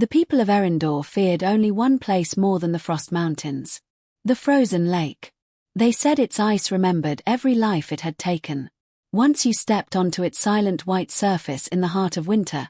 The people of Erindor feared only one place more than the Frost Mountains. The frozen lake. They said its ice remembered every life it had taken. Once you stepped onto its silent white surface in the heart of winter,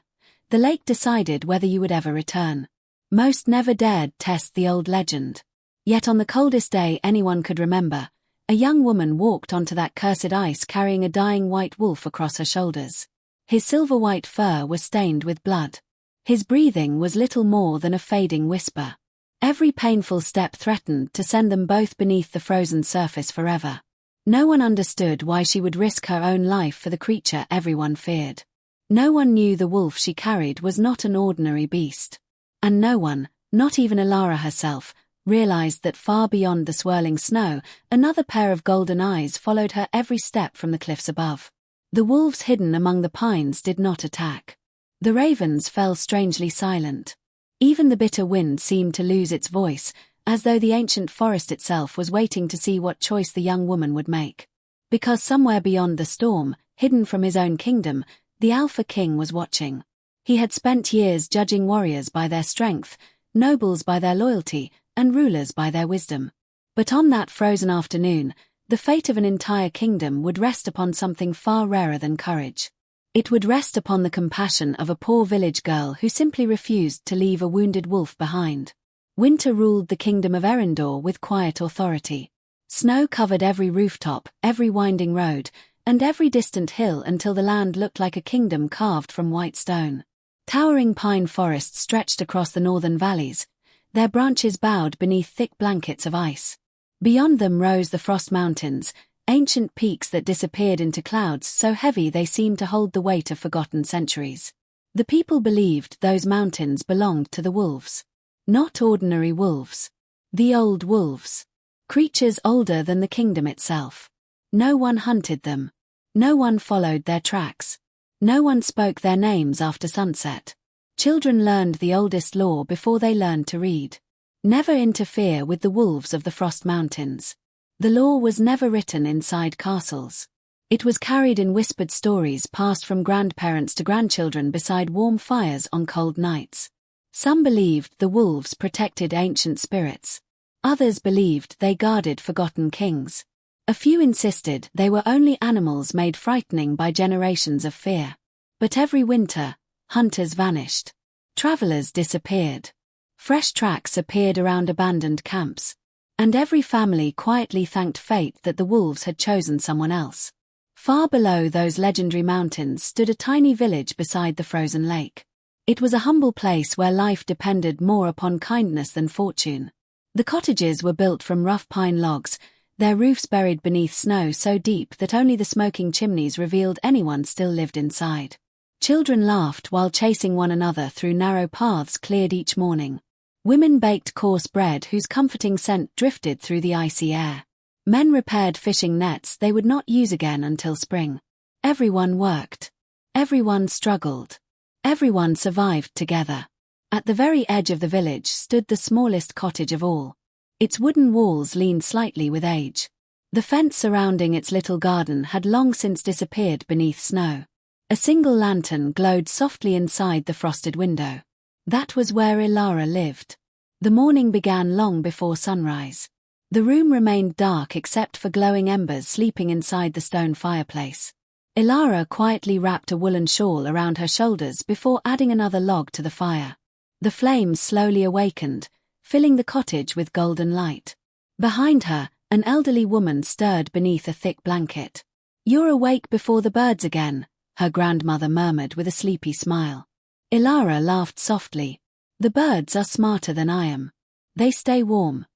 the lake decided whether you would ever return. Most never dared test the old legend. Yet on the coldest day anyone could remember, a young woman walked onto that cursed ice carrying a dying white wolf across her shoulders. His silver-white fur was stained with blood. His breathing was little more than a fading whisper. Every painful step threatened to send them both beneath the frozen surface forever. No one understood why she would risk her own life for the creature everyone feared. No one knew the wolf she carried was not an ordinary beast. And no one, not even Elara herself, realized that far beyond the swirling snow, another pair of golden eyes followed her every step from the cliffs above. The wolves hidden among the pines did not attack. The ravens fell strangely silent. Even the bitter wind seemed to lose its voice, as though the ancient forest itself was waiting to see what choice the young woman would make. Because somewhere beyond the storm, hidden from his own kingdom, the Alpha King was watching. He had spent years judging warriors by their strength, nobles by their loyalty, and rulers by their wisdom. But on that frozen afternoon, the fate of an entire kingdom would rest upon something far rarer than courage. It would rest upon the compassion of a poor village girl who simply refused to leave a wounded wolf behind. Winter ruled the kingdom of Erindor with quiet authority. Snow covered every rooftop, every winding road, and every distant hill until the land looked like a kingdom carved from white stone. Towering pine forests stretched across the northern valleys, their branches bowed beneath thick blankets of ice. Beyond them rose the Frost Mountains, ancient peaks that disappeared into clouds so heavy they seemed to hold the weight of forgotten centuries. The people believed those mountains belonged to the wolves. Not ordinary wolves. The old wolves. Creatures older than the kingdom itself. No one hunted them. No one followed their tracks. No one spoke their names after sunset. Children learned the oldest law before they learned to read. Never interfere with the wolves of the Frost Mountains. The law was never written inside castles. It was carried in whispered stories passed from grandparents to grandchildren beside warm fires on cold nights. Some believed the wolves protected ancient spirits. Others believed they guarded forgotten kings. A few insisted they were only animals made frightening by generations of fear. But every winter, hunters vanished. Travelers disappeared. Fresh tracks appeared around abandoned camps. And every family quietly thanked fate that the wolves had chosen someone else. Far below those legendary mountains stood a tiny village beside the frozen lake. It was a humble place where life depended more upon kindness than fortune. The cottages were built from rough pine logs, their roofs buried beneath snow so deep that only the smoking chimneys revealed anyone still lived inside. Children laughed while chasing one another through narrow paths cleared each morning. Women baked coarse bread whose comforting scent drifted through the icy air. Men repaired fishing nets they would not use again until spring. Everyone worked. Everyone struggled. Everyone survived together. At the very edge of the village stood the smallest cottage of all. Its wooden walls leaned slightly with age. The fence surrounding its little garden had long since disappeared beneath snow. A single lantern glowed softly inside the frosted window. That was where Elara lived. The morning began long before sunrise. The room remained dark except for glowing embers sleeping inside the stone fireplace. Elara quietly wrapped a woolen shawl around her shoulders before adding another log to the fire. The flames slowly awakened, filling the cottage with golden light. Behind her, an elderly woman stirred beneath a thick blanket. "You're awake before the birds again," her grandmother murmured with a sleepy smile. Elara laughed softly. "The birds are smarter than I am. They stay warm."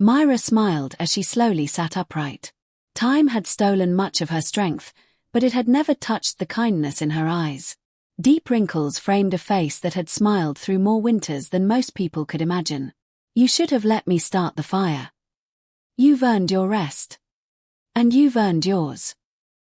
Myra smiled as she slowly sat upright. Time had stolen much of her strength, but it had never touched the kindness in her eyes. Deep wrinkles framed a face that had smiled through more winters than most people could imagine. "You should have let me start the fire. You've earned your rest. And you've earned yours."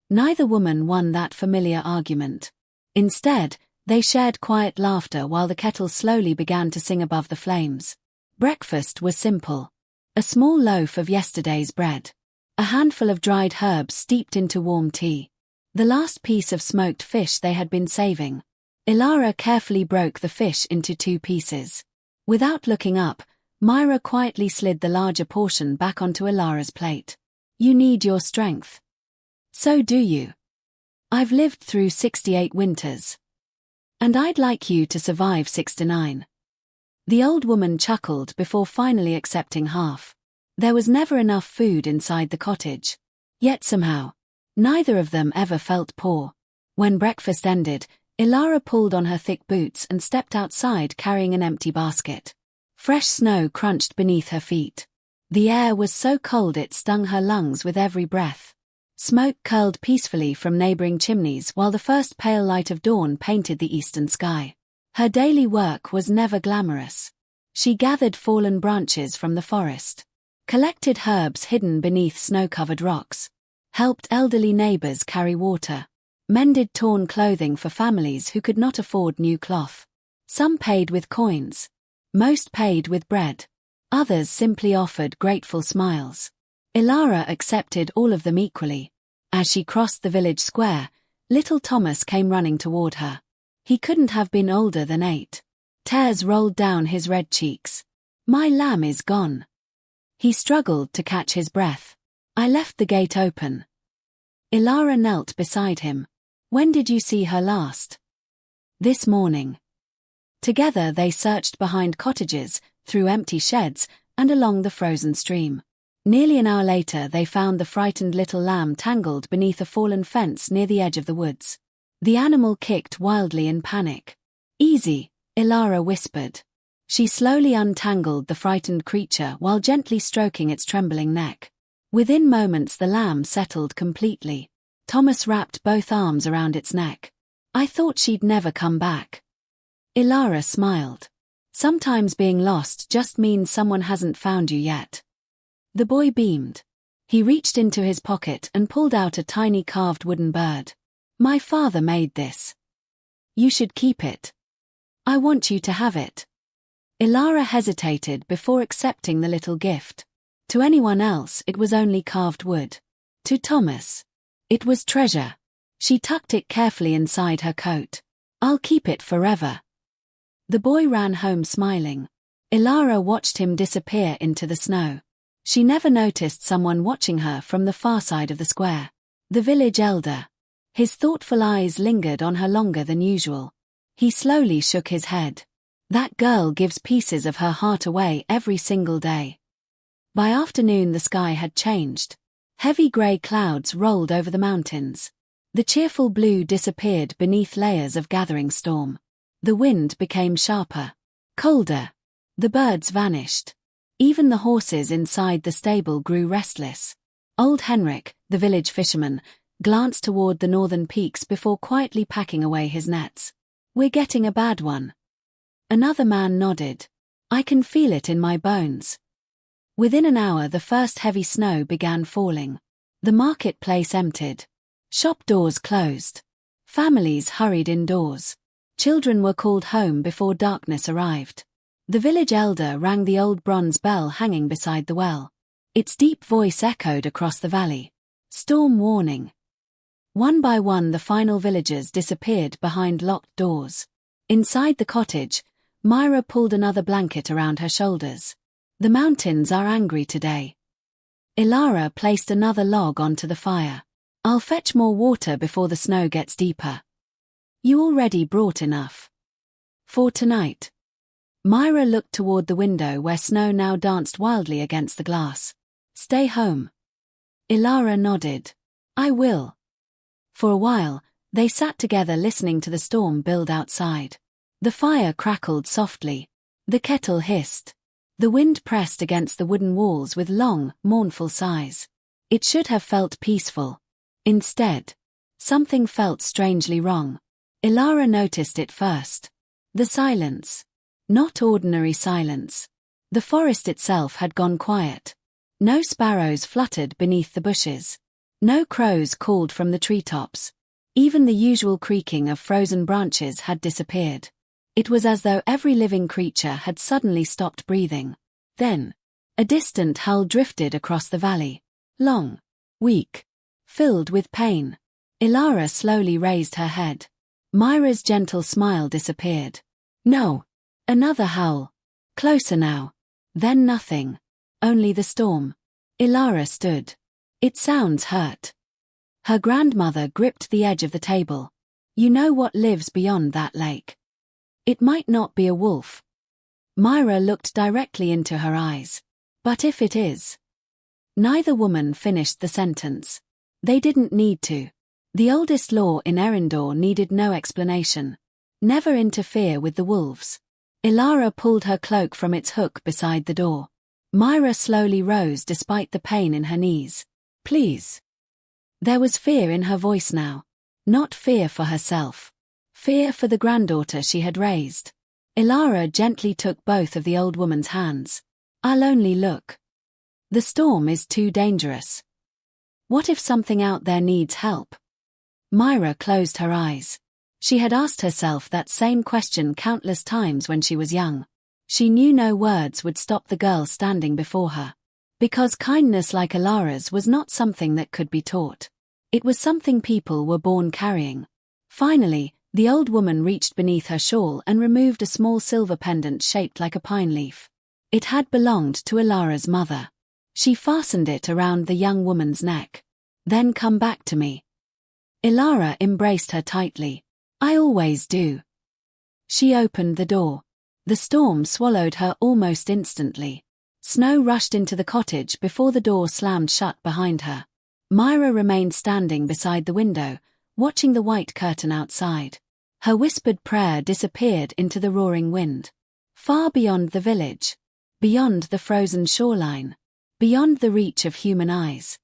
Neither woman won that familiar argument. Instead, they shared quiet laughter while the kettle slowly began to sing above the flames. Breakfast was simple. A small loaf of yesterday's bread. A handful of dried herbs steeped into warm tea. The last piece of smoked fish they had been saving. Ilara carefully broke the fish into 2 pieces. Without looking up, Myra quietly slid the larger portion back onto Ilara's plate. You need your strength. So do you. I've lived through 68 winters. And I'd like you to survive 69. The old woman chuckled before finally accepting half. There was never enough food inside the cottage. Yet somehow, neither of them ever felt poor. When breakfast ended, Ilara pulled on her thick boots and stepped outside carrying an empty basket. Fresh snow crunched beneath her feet. The air was so cold it stung her lungs with every breath. Smoke curled peacefully from neighboring chimneys while the first pale light of dawn painted the eastern sky. Her daily work was never glamorous. She gathered fallen branches from the forest, collected herbs hidden beneath snow-covered rocks, helped elderly neighbors carry water, mended torn clothing for families who could not afford new cloth. Some paid with coins. Most paid with bread. Others simply offered grateful smiles. Ilara accepted all of them equally. As she crossed the village square, little Thomas came running toward her. He couldn't have been older than 8. Tears rolled down his red cheeks. My lamb is gone. He struggled to catch his breath. I left the gate open. Ilara knelt beside him. When did you see her last? This morning. Together they searched behind cottages, through empty sheds, and along the frozen stream. Nearly an hour later they found the frightened little lamb tangled beneath a fallen fence near the edge of the woods. The animal kicked wildly in panic. Easy, Ilara whispered. She slowly untangled the frightened creature while gently stroking its trembling neck. Within moments the lamb settled completely. Thomas wrapped both arms around its neck. I thought she'd never come back. Ilara smiled. Sometimes being lost just means someone hasn't found you yet. The boy beamed. He reached into his pocket and pulled out a tiny carved wooden bird. My father made this. You should keep it. I want you to have it. Ilara hesitated before accepting the little gift. To anyone else it was only carved wood. To Thomas, it was treasure. She tucked it carefully inside her coat. I'll keep it forever. The boy ran home smiling. Ilara watched him disappear into the snow. She never noticed someone watching her from the far side of the square. The village elder. His thoughtful eyes lingered on her longer than usual. He slowly shook his head. That girl gives pieces of her heart away every single day. By afternoon the sky had changed. Heavy grey clouds rolled over the mountains. The cheerful blue disappeared beneath layers of gathering storm. The wind became sharper, colder. The birds vanished. Even the horses inside the stable grew restless. Old Henrik, the village fisherman, glanced toward the northern peaks before quietly packing away his nets. We're getting a bad one. Another man nodded. I can feel it in my bones. Within an hour the first heavy snow began falling. The marketplace emptied. Shop doors closed. Families hurried indoors. Children were called home before darkness arrived. The village elder rang the old bronze bell hanging beside the well. Its deep voice echoed across the valley. Storm warning. One by one the final villagers disappeared behind locked doors. Inside the cottage, Myra pulled another blanket around her shoulders. The mountains are angry today. Ilara placed another log onto the fire. I'll fetch more water before the snow gets deeper. You already brought enough. For tonight. Myra looked toward the window where snow now danced wildly against the glass. Stay home. Ilara nodded. I will. For a while, they sat together listening to the storm build outside. The fire crackled softly. The kettle hissed. The wind pressed against the wooden walls with long, mournful sighs. It should have felt peaceful. Instead, something felt strangely wrong. Ilara noticed it first. The silence. Not ordinary silence. The forest itself had gone quiet. No sparrows fluttered beneath the bushes. No crows called from the treetops. Even the usual creaking of frozen branches had disappeared. It was as though every living creature had suddenly stopped breathing. Then, a distant howl drifted across the valley. Long, weak, filled with pain. Ilara slowly raised her head. Myra's gentle smile disappeared. No. Another howl. Closer now. Then nothing. Only the storm. Ilara stood. It sounds hurt. Her grandmother gripped the edge of the table. You know what lives beyond that lake. It might not be a wolf. Myra looked directly into her eyes. But if it is? Neither woman finished the sentence. They didn't need to. The oldest law in Erindor needed no explanation. Never interfere with the wolves. Ilara pulled her cloak from its hook beside the door. Myra slowly rose despite the pain in her knees. Please. There was fear in her voice now. Not fear for herself. Fear for the granddaughter she had raised. Ilara gently took both of the old woman's hands. I'll only look. The storm is too dangerous. What if something out there needs help? Myra closed her eyes. She had asked herself that same question countless times when she was young. She knew no words would stop the girl standing before her. Because kindness like Ilara's was not something that could be taught. It was something people were born carrying. Finally, the old woman reached beneath her shawl and removed a small silver pendant shaped like a pine leaf. It had belonged to Ilara's mother. She fastened it around the young woman's neck. Then come back to me. Ilara embraced her tightly. I always do. She opened the door. The storm swallowed her almost instantly. Snow rushed into the cottage before the door slammed shut behind her. Myra remained standing beside the window, watching the white curtain outside. Her whispered prayer disappeared into the roaring wind. Far beyond the village. Beyond the frozen shoreline. Beyond the reach of human eyes.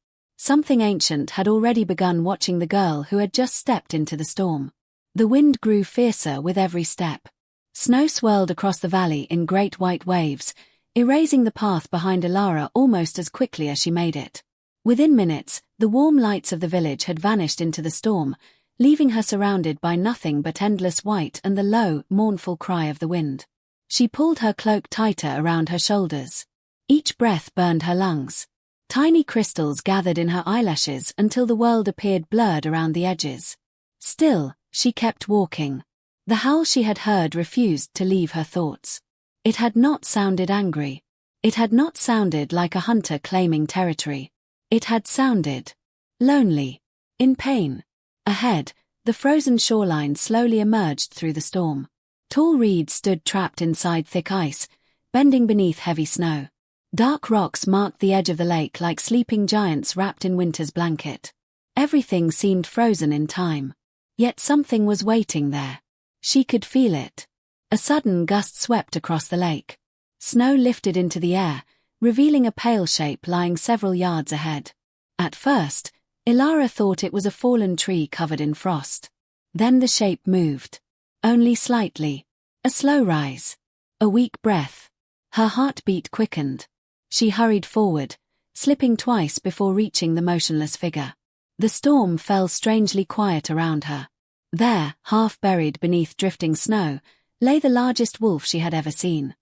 Something ancient had already begun watching the girl who had just stepped into the storm. The wind grew fiercer with every step. Snow swirled across the valley in great white waves, erasing the path behind Ilara almost as quickly as she made it. Within minutes, the warm lights of the village had vanished into the storm, leaving her surrounded by nothing but endless white and the low, mournful cry of the wind. She pulled her cloak tighter around her shoulders. Each breath burned her lungs. Tiny crystals gathered in her eyelashes until the world appeared blurred around the edges. Still, she kept walking. The howl she had heard refused to leave her thoughts. It had not sounded angry. It had not sounded like a hunter claiming territory. It had sounded lonely, in pain. Ahead, the frozen shoreline slowly emerged through the storm. Tall reeds stood trapped inside thick ice, bending beneath heavy snow. Dark rocks marked the edge of the lake like sleeping giants wrapped in winter's blanket. Everything seemed frozen in time. Yet something was waiting there. She could feel it. A sudden gust swept across the lake. Snow lifted into the air, revealing a pale shape lying several yards ahead. At first, Ilara thought it was a fallen tree covered in frost. Then the shape moved. Only slightly. A slow rise. A weak breath. Her heartbeat quickened. She hurried forward, slipping twice before reaching the motionless figure. The storm fell strangely quiet around her. There, half buried beneath drifting snow, lay the largest wolf she had ever seen.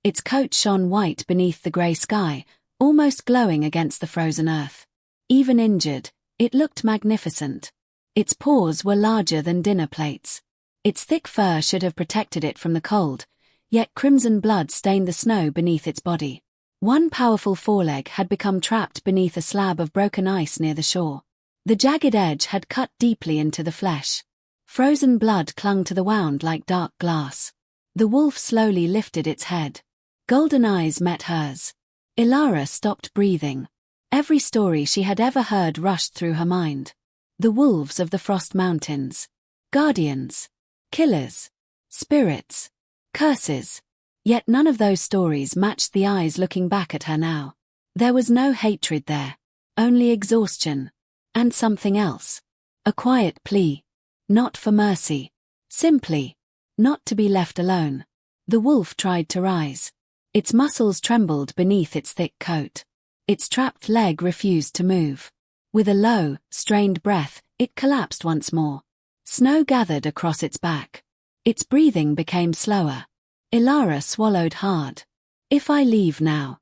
Its coat shone white beneath the grey sky, almost glowing against the frozen earth. Even injured, it looked magnificent. Its paws were larger than dinner plates. Its thick fur should have protected it from the cold, yet crimson blood stained the snow beneath its body. One powerful foreleg had become trapped beneath a slab of broken ice near the shore. The jagged edge had cut deeply into the flesh. Frozen blood clung to the wound like dark glass. The wolf slowly lifted its head. Golden eyes met hers. Ilara stopped breathing. Every story she had ever heard rushed through her mind. The wolves of the Frost Mountains. Guardians. Killers. Spirits. Curses. Yet none of those stories matched the eyes looking back at her now. There was no hatred there. Only exhaustion. And something else. A quiet plea. Not for mercy. Simply. Not to be left alone. The wolf tried to rise. Its muscles trembled beneath its thick coat. Its trapped leg refused to move. With a low, strained breath, it collapsed once more. Snow gathered across its back. Its breathing became slower. Ilara swallowed hard. If I leave now.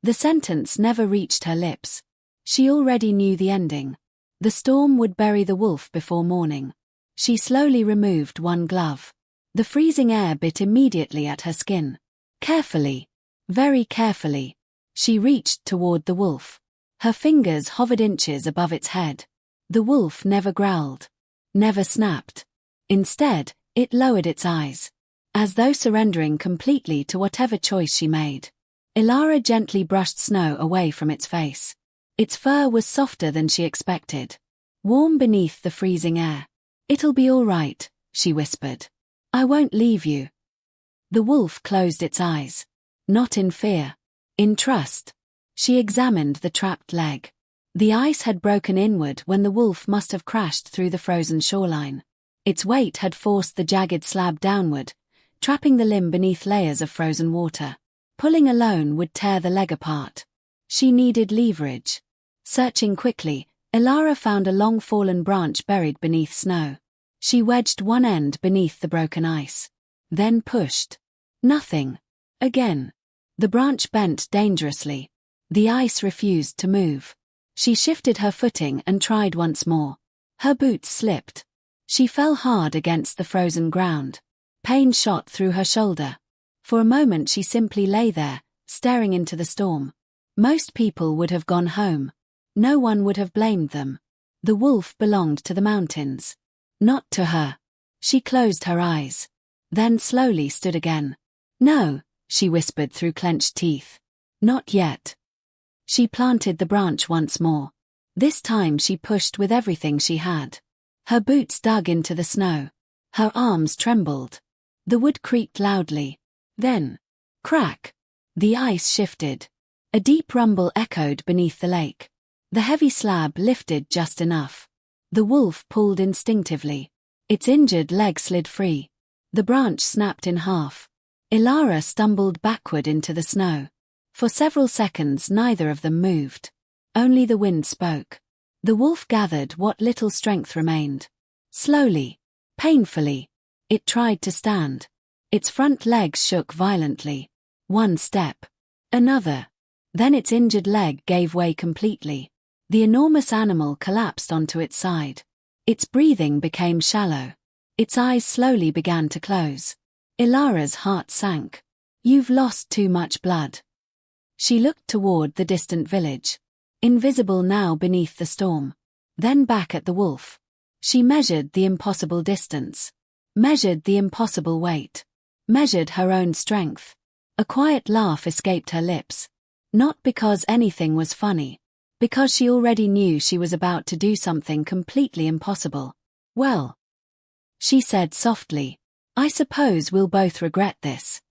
The sentence never reached her lips. She already knew the ending. The storm would bury the wolf before morning. She slowly removed one glove. The freezing air bit immediately at her skin. Carefully, very carefully, she reached toward the wolf. Her fingers hovered inches above its head. The wolf never growled, never snapped. Instead, it lowered its eyes, as though surrendering completely to whatever choice she made. Ilara gently brushed snow away from its face. Its fur was softer than she expected, warm beneath the freezing air. "It'll be all right," she whispered. "I won't leave you." The wolf closed its eyes. Not in fear. In trust. She examined the trapped leg. The ice had broken inward when the wolf must have crashed through the frozen shoreline. Its weight had forced the jagged slab downward, trapping the limb beneath layers of frozen water. Pulling alone would tear the leg apart. She needed leverage. Searching quickly, Ilara found a long fallen branch buried beneath snow. She wedged one end beneath the broken ice. Then pushed. Nothing. Again. The branch bent dangerously. The ice refused to move. She shifted her footing and tried once more. Her boots slipped. She fell hard against the frozen ground. Pain shot through her shoulder. For a moment she simply lay there, staring into the storm. Most people would have gone home. No one would have blamed them. The wolf belonged to the mountains. Not to her. She closed her eyes. Then slowly stood again. "No," she whispered through clenched teeth. "Not yet." She planted the branch once more. This time she pushed with everything she had. Her boots dug into the snow. Her arms trembled. The wood creaked loudly. Then, crack! The ice shifted. A deep rumble echoed beneath the lake. The heavy slab lifted just enough. The wolf pulled instinctively. Its injured leg slid free. The branch snapped in half. Ilara stumbled backward into the snow. For several seconds neither of them moved. Only the wind spoke. The wolf gathered what little strength remained. Slowly, painfully, it tried to stand. Its front legs shook violently. One step. Another. Then its injured leg gave way completely. The enormous animal collapsed onto its side. Its breathing became shallow. Its eyes slowly began to close. Ilara's heart sank. "You've lost too much blood." She looked toward the distant village, invisible now beneath the storm. Then back at the wolf. She measured the impossible distance. Measured the impossible weight. Measured her own strength. A quiet laugh escaped her lips. Not because anything was funny. Because she already knew she was about to do something completely impossible. "Well," she said softly, "I suppose we'll both regret this."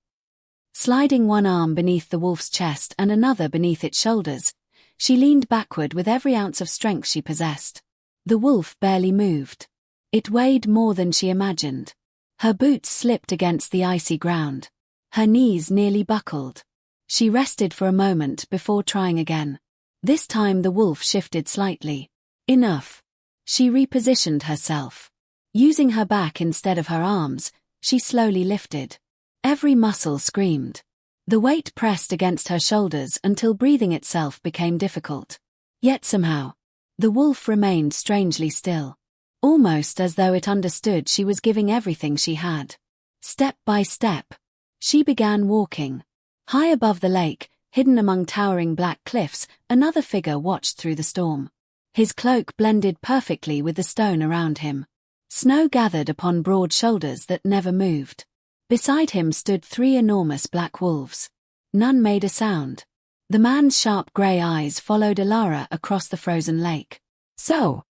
Sliding one arm beneath the wolf's chest and another beneath its shoulders, she leaned backward with every ounce of strength she possessed. The wolf barely moved. It weighed more than she imagined. Her boots slipped against the icy ground. Her knees nearly buckled. She rested for a moment before trying again. This time the wolf shifted slightly. Enough. She repositioned herself. Using her back instead of her arms, she slowly lifted. Every muscle screamed. The weight pressed against her shoulders until breathing itself became difficult. Yet somehow, the wolf remained strangely still. Almost as though it understood she was giving everything she had. Step by step, she began walking. High above the lake, hidden among towering black cliffs, another figure watched through the storm. His cloak blended perfectly with the stone around him. Snow gathered upon broad shoulders that never moved. Beside him stood 3 enormous black wolves. None made a sound. The man's sharp grey eyes followed Ilara across the frozen lake. "So,"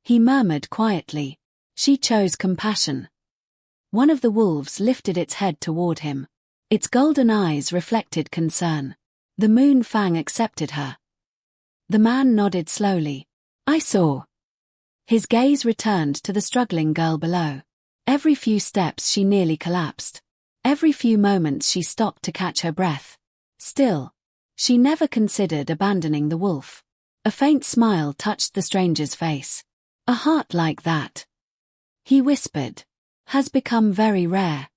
he murmured quietly, "she chose compassion." One of the wolves lifted its head toward him. Its golden eyes reflected concern. The moon fang accepted her. The man nodded slowly. "I saw." His gaze returned to the struggling girl below. Every few steps she nearly collapsed. Every few moments she stopped to catch her breath. Still, she never considered abandoning the wolf. A faint smile touched the stranger's face. "A heart like that," he whispered, "has become very rare."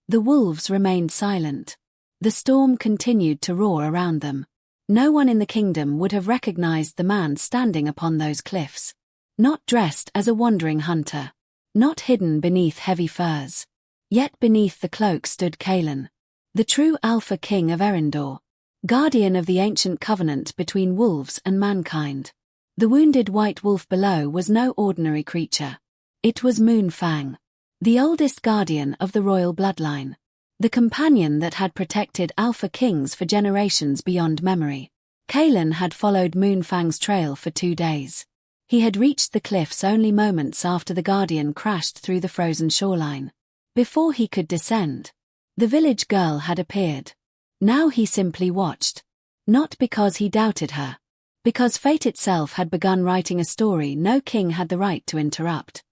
The wolves remained silent. The storm continued to roar around them. No one in the kingdom would have recognized the man standing upon those cliffs. Not dressed as a wandering hunter. not hidden beneath heavy furs. Yet beneath the cloak stood Kaelin, the true Alpha King of Erindor, guardian of the ancient covenant between wolves and mankind. The wounded white wolf below was no ordinary creature. It was Moonfang, the oldest guardian of the royal bloodline, the companion that had protected Alpha Kings for generations beyond memory. Kaelin had followed Moonfang's trail for 2 days. He had reached the cliffs only moments after the guardian crashed through the frozen shoreline. Before he could descend, the village girl had appeared. Now he simply watched. Not because he doubted her. Because fate itself had begun writing a story no king had the right to interrupt.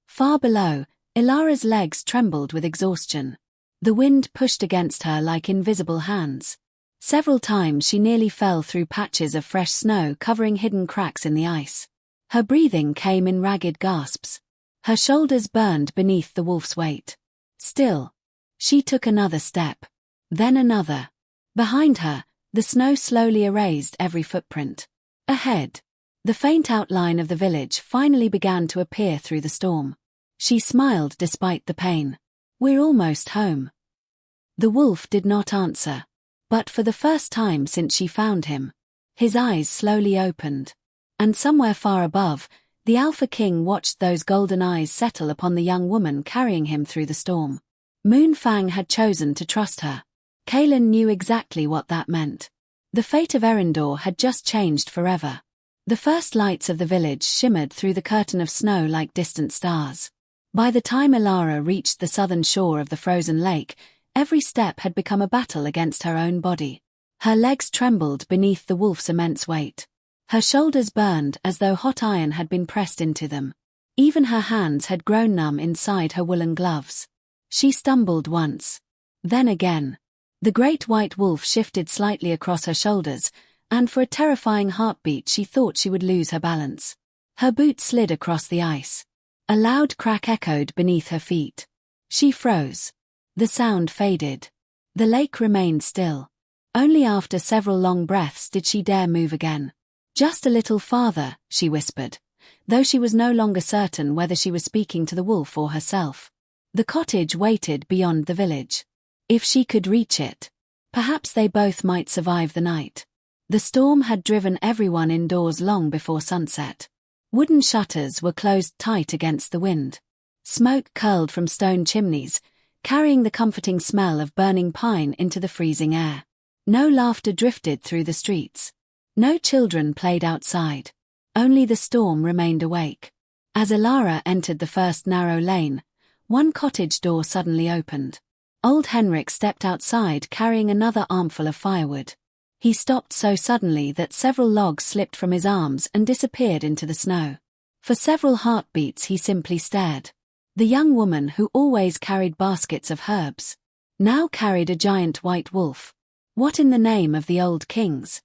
Far below, Ilara's legs trembled with exhaustion. The wind pushed against her like invisible hands. Several times she nearly fell through patches of fresh snow covering hidden cracks in the ice. Her breathing came in ragged gasps. Her shoulders burned beneath the wolf's weight. Still, she took another step. Then another. Behind her, the snow slowly erased every footprint. Ahead, the faint outline of the village finally began to appear through the storm. She smiled despite the pain. "We're almost home." The wolf did not answer. But for the first time since she found him, his eyes slowly opened. And somewhere far above, the Alpha King watched those golden eyes settle upon the young woman carrying him through the storm. Moonfang had chosen to trust her. Kaelin knew exactly what that meant. The fate of Erindor had just changed forever. The first lights of the village shimmered through the curtain of snow like distant stars. By the time Ilara reached the southern shore of the frozen lake, every step had become a battle against her own body. Her legs trembled beneath the wolf's immense weight. Her shoulders burned as though hot iron had been pressed into them. Even her hands had grown numb inside her woolen gloves. She stumbled once. Then again. The great white wolf shifted slightly across her shoulders, and for a terrifying heartbeat she thought she would lose her balance. Her boot slid across the ice. A loud crack echoed beneath her feet. She froze. The sound faded. The lake remained still. Only after several long breaths did she dare move again. "Just a little farther," she whispered, though she was no longer certain whether she was speaking to the wolf or herself. The cottage waited beyond the village. If she could reach it, perhaps they both might survive the night. The storm had driven everyone indoors long before sunset. Wooden shutters were closed tight against the wind. Smoke curled from stone chimneys, carrying the comforting smell of burning pine into the freezing air. No laughter drifted through the streets. No children played outside. Only the storm remained awake. As Ilara entered the first narrow lane, one cottage door suddenly opened. Old Henrik stepped outside carrying another armful of firewood. He stopped so suddenly that several logs slipped from his arms and disappeared into the snow. For several heartbeats he simply stared. The young woman who always carried baskets of herbs now carried a giant white wolf. What in the name of the old kings?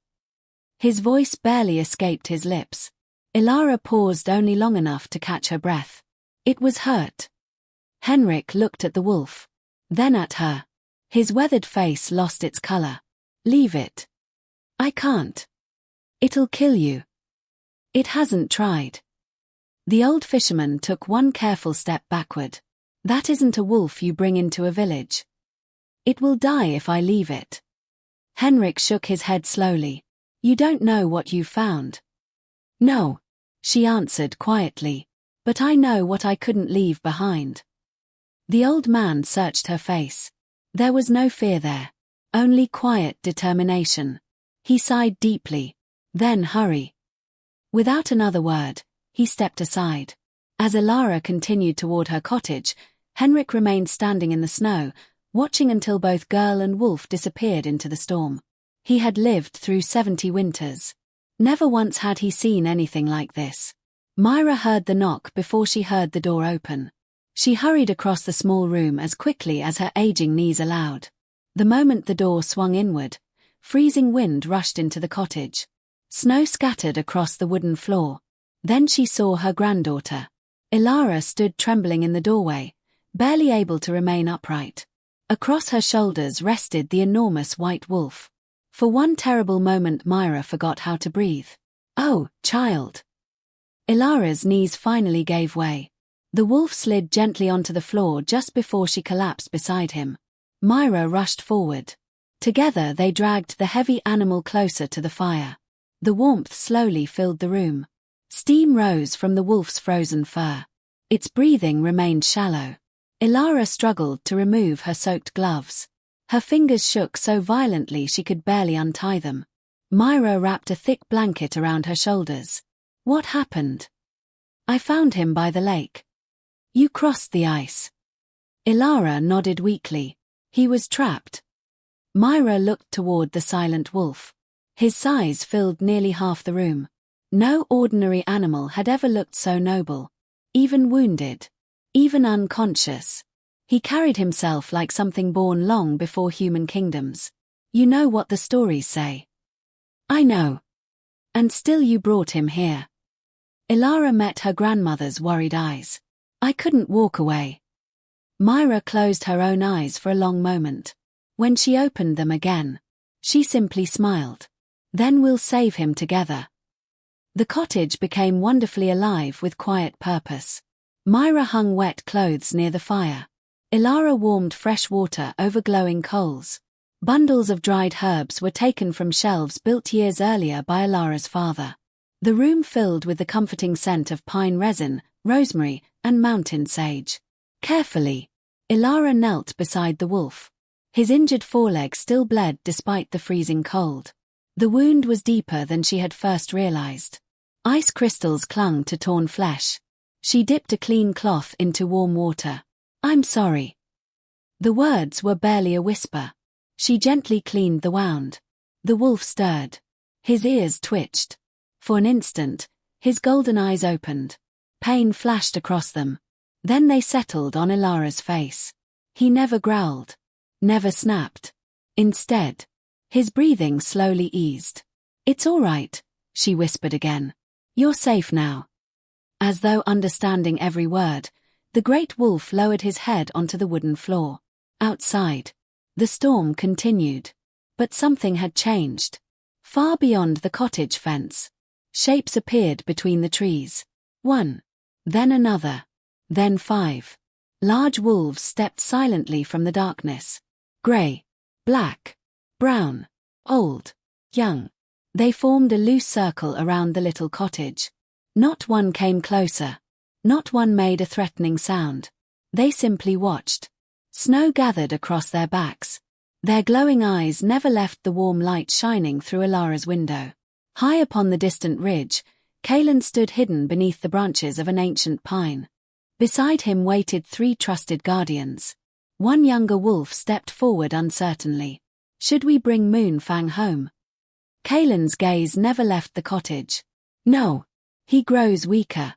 His voice barely escaped his lips. Ilara paused only long enough to catch her breath. It was hurt. Henrik looked at the wolf. Then at her. His weathered face lost its color. "Leave it." "I can't. It'll kill you." "It hasn't tried." The old fisherman took one careful step backward. "That isn't a wolf you bring into a village. It will die if I leave it." Henrik shook his head slowly. "You don't know what you've found." "No," she answered quietly, "but I know what I couldn't leave behind." The old man searched her face. There was no fear there. Only quiet determination. He sighed deeply. "Then hurry." Without another word, he stepped aside. As Ilara continued toward her cottage, Henrik remained standing in the snow, watching until both girl and wolf disappeared into the storm. He had lived through 70 winters. Never once had he seen anything like this. Myra heard the knock before she heard the door open. She hurried across the small room as quickly as her aging knees allowed. The moment the door swung inward, freezing wind rushed into the cottage. Snow scattered across the wooden floor. Then she saw her granddaughter. Ilara stood trembling in the doorway, barely able to remain upright. Across her shoulders rested the enormous white wolf. For one terrible moment Myra forgot how to breathe. "Oh, child." Ilara's knees finally gave way. The wolf slid gently onto the floor just before she collapsed beside him. Myra rushed forward. Together they dragged the heavy animal closer to the fire. The warmth slowly filled the room. Steam rose from the wolf's frozen fur. Its breathing remained shallow. Ilara struggled to remove her soaked gloves. Her fingers shook so violently she could barely untie them. Myra wrapped a thick blanket around her shoulders. What happened? I found him by the lake. You crossed the ice. Ilara nodded weakly. He was trapped. Myra looked toward the silent wolf. His size filled nearly half the room. No ordinary animal had ever looked so noble. Even wounded. Even unconscious. He carried himself like something born long before human kingdoms. You know what the stories say. I know. And still you brought him here. Ilara met her grandmother's worried eyes. I couldn't walk away. Myra closed her own eyes for a long moment. When she opened them again, she simply smiled. Then we'll save him together. The cottage became wonderfully alive with quiet purpose. Myra hung wet clothes near the fire. Ilara warmed fresh water over glowing coals. Bundles of dried herbs were taken from shelves built years earlier by Ilara's father. The room filled with the comforting scent of pine resin, rosemary, and mountain sage. Carefully, Ilara knelt beside the wolf. His injured foreleg still bled despite the freezing cold. The wound was deeper than she had first realized. Ice crystals clung to torn flesh. She dipped a clean cloth into warm water. I'm sorry. The words were barely a whisper. She gently cleaned the wound. The wolf stirred. His ears twitched. For an instant, his golden eyes opened. Pain flashed across them. Then they settled on Ilara's face. He never growled. Never snapped. Instead, his breathing slowly eased. It's all right, she whispered again. You're safe now. As though understanding every word, the great wolf lowered his head onto the wooden floor. Outside, the storm continued. But something had changed. Far beyond the cottage fence, shapes appeared between the trees. One. Then another. Then 5. Large wolves stepped silently from the darkness. Grey. Black. Brown. Old. Young. They formed a loose circle around the little cottage. Not one came closer. Not one made a threatening sound. They simply watched. Snow gathered across their backs. Their glowing eyes never left the warm light shining through Ilara's window. High upon the distant ridge, Kaelan stood hidden beneath the branches of an ancient pine. Beside him waited 3 trusted guardians. One younger wolf stepped forward uncertainly. Should we bring Moonfang home? Kaelan's gaze never left the cottage. No. He grows weaker.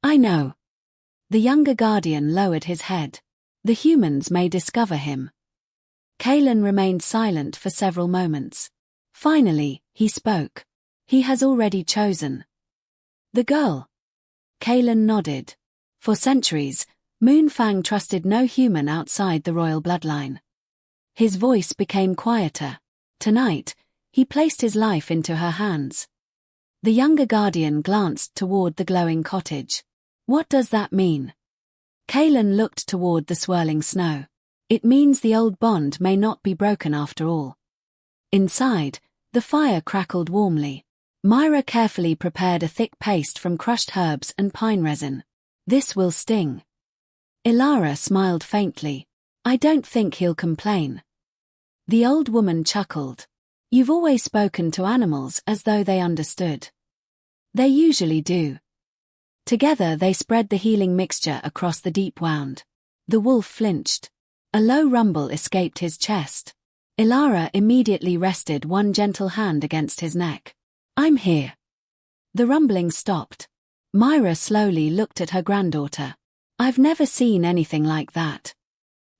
I know. The younger guardian lowered his head. The humans may discover him. Kaelan remained silent for several moments. Finally, he spoke. He has already chosen. The girl. Kaelan nodded. For centuries, Moonfang trusted no human outside the royal bloodline. His voice became quieter. Tonight, he placed his life into her hands. The younger guardian glanced toward the glowing cottage. What does that mean? Kaelan looked toward the swirling snow. It means the old bond may not be broken after all. Inside, the fire crackled warmly. Myra carefully prepared a thick paste from crushed herbs and pine resin. This will sting. Ilara smiled faintly. I don't think he'll complain. The old woman chuckled. You've always spoken to animals as though they understood. They usually do. Together they spread the healing mixture across the deep wound. The wolf flinched. A low rumble escaped his chest. Ilara immediately rested one gentle hand against his neck. I'm here. The rumbling stopped. Myra slowly looked at her granddaughter. I've never seen anything like that.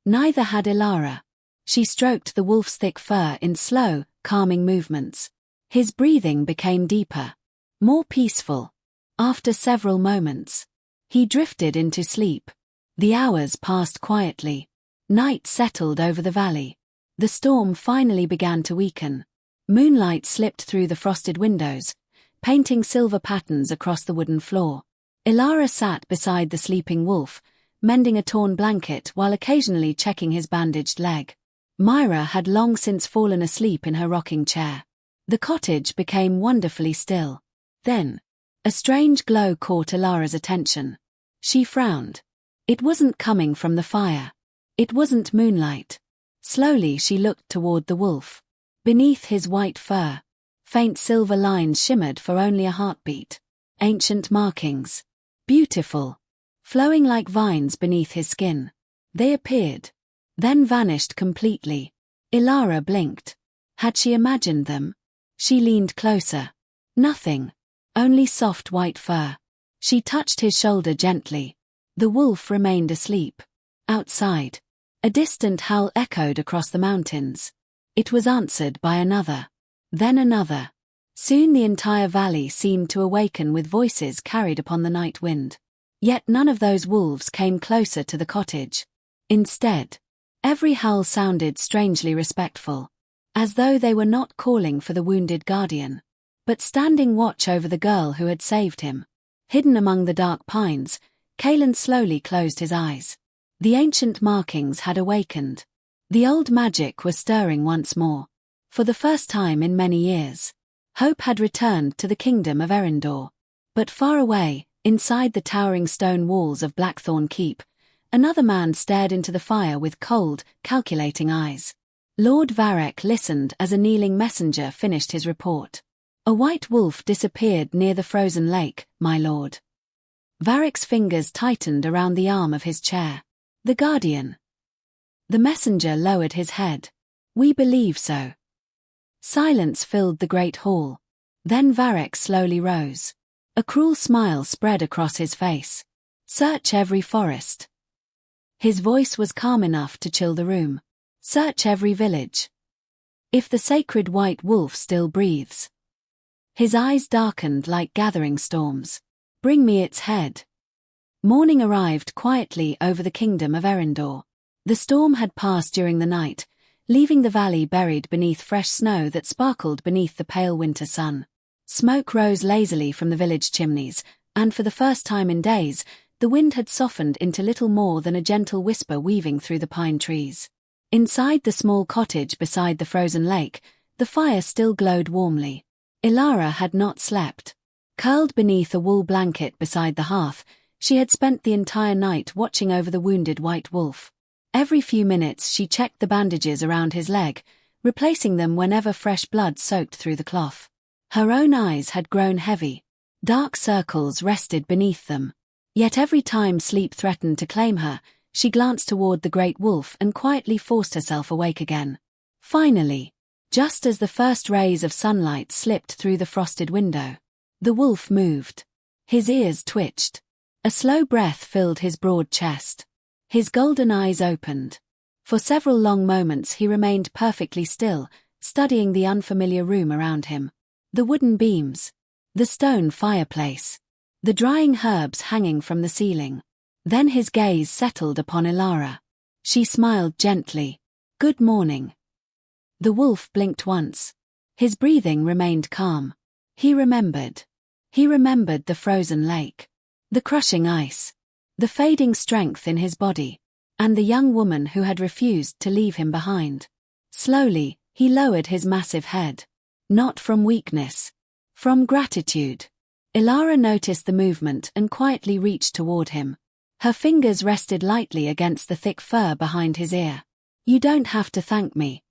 Neither had Ilara. She stroked the wolf's thick fur in slow, calming movements. His breathing became deeper, more peaceful. After several moments, he drifted into sleep. The hours passed quietly. Night settled over the valley. The storm finally began to weaken. Moonlight slipped through the frosted windows, painting silver patterns across the wooden floor. Ilara sat beside the sleeping wolf, mending a torn blanket while occasionally checking his bandaged leg. Myra had long since fallen asleep in her rocking chair. The cottage became wonderfully still. Then, a strange glow caught Ilara's attention. She frowned. It wasn't coming from the fire. It wasn't moonlight. Slowly she looked toward the wolf. Beneath his white fur, faint silver lines shimmered for only a heartbeat. Ancient markings. Beautiful. Flowing like vines beneath his skin. They appeared, then vanished completely. Ilara blinked. Had she imagined them? She leaned closer. Nothing. Only soft white fur. She touched his shoulder gently. The wolf remained asleep. Outside, a distant howl echoed across the mountains. It was answered by another. Then another. Soon the entire valley seemed to awaken with voices carried upon the night wind. Yet none of those wolves came closer to the cottage. Instead, every howl sounded strangely respectful, as though they were not calling for the wounded guardian, but standing watch over the girl who had saved him. Hidden among the dark pines, Kalen slowly closed his eyes. The ancient markings had awakened. The old magic was stirring once more. For the first time in many years, hope had returned to the kingdom of Erindor. But far away, inside the towering stone walls of Blackthorn Keep, another man stared into the fire with cold, calculating eyes. Lord Varek listened as a kneeling messenger finished his report. A white wolf disappeared near the frozen lake, my lord. Varek's fingers tightened around the arm of his chair. The guardian. The messenger lowered his head. We believe so. Silence filled the great hall. Then Varek slowly rose. A cruel smile spread across his face. Search every forest. His voice was calm enough to chill the room. Search every village. If the sacred white wolf still breathes. His eyes darkened like gathering storms. Bring me its head. Morning arrived quietly over the kingdom of Erindor. The storm had passed during the night, leaving the valley buried beneath fresh snow that sparkled beneath the pale winter sun. Smoke rose lazily from the village chimneys, and for the first time in days, the wind had softened into little more than a gentle whisper weaving through the pine trees. Inside the small cottage beside the frozen lake, the fire still glowed warmly. Ilara had not slept. Curled beneath a wool blanket beside the hearth, she had spent the entire night watching over the wounded white wolf. Every few minutes she checked the bandages around his leg, replacing them whenever fresh blood soaked through the cloth. Her own eyes had grown heavy. Dark circles rested beneath them. Yet every time sleep threatened to claim her, she glanced toward the great wolf and quietly forced herself awake again. Finally, just as the first rays of sunlight slipped through the frosted window, the wolf moved. His ears twitched. A slow breath filled his broad chest. His golden eyes opened. For several long moments he remained perfectly still, studying the unfamiliar room around him. The wooden beams. The stone fireplace. The drying herbs hanging from the ceiling. Then his gaze settled upon Ilara. She smiled gently. Good morning. The wolf blinked once. His breathing remained calm. He remembered. He remembered the frozen lake. The crushing ice. The fading strength in his body. And the young woman who had refused to leave him behind. Slowly, he lowered his massive head. Not from weakness. From gratitude. Ilara noticed the movement and quietly reached toward him. Her fingers rested lightly against the thick fur behind his ear. You don't have to thank me.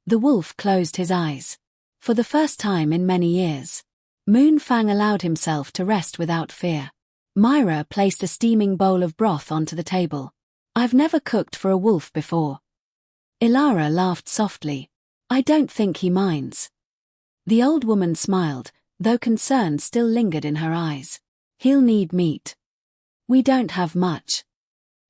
The wolf closed his eyes. For the first time in many years, Moonfang allowed himself to rest without fear. Myra placed a steaming bowl of broth onto the table. I've never cooked for a wolf before. Ilara laughed softly. I don't think he minds. The old woman smiled, though concern still lingered in her eyes. He'll need meat. We don't have much.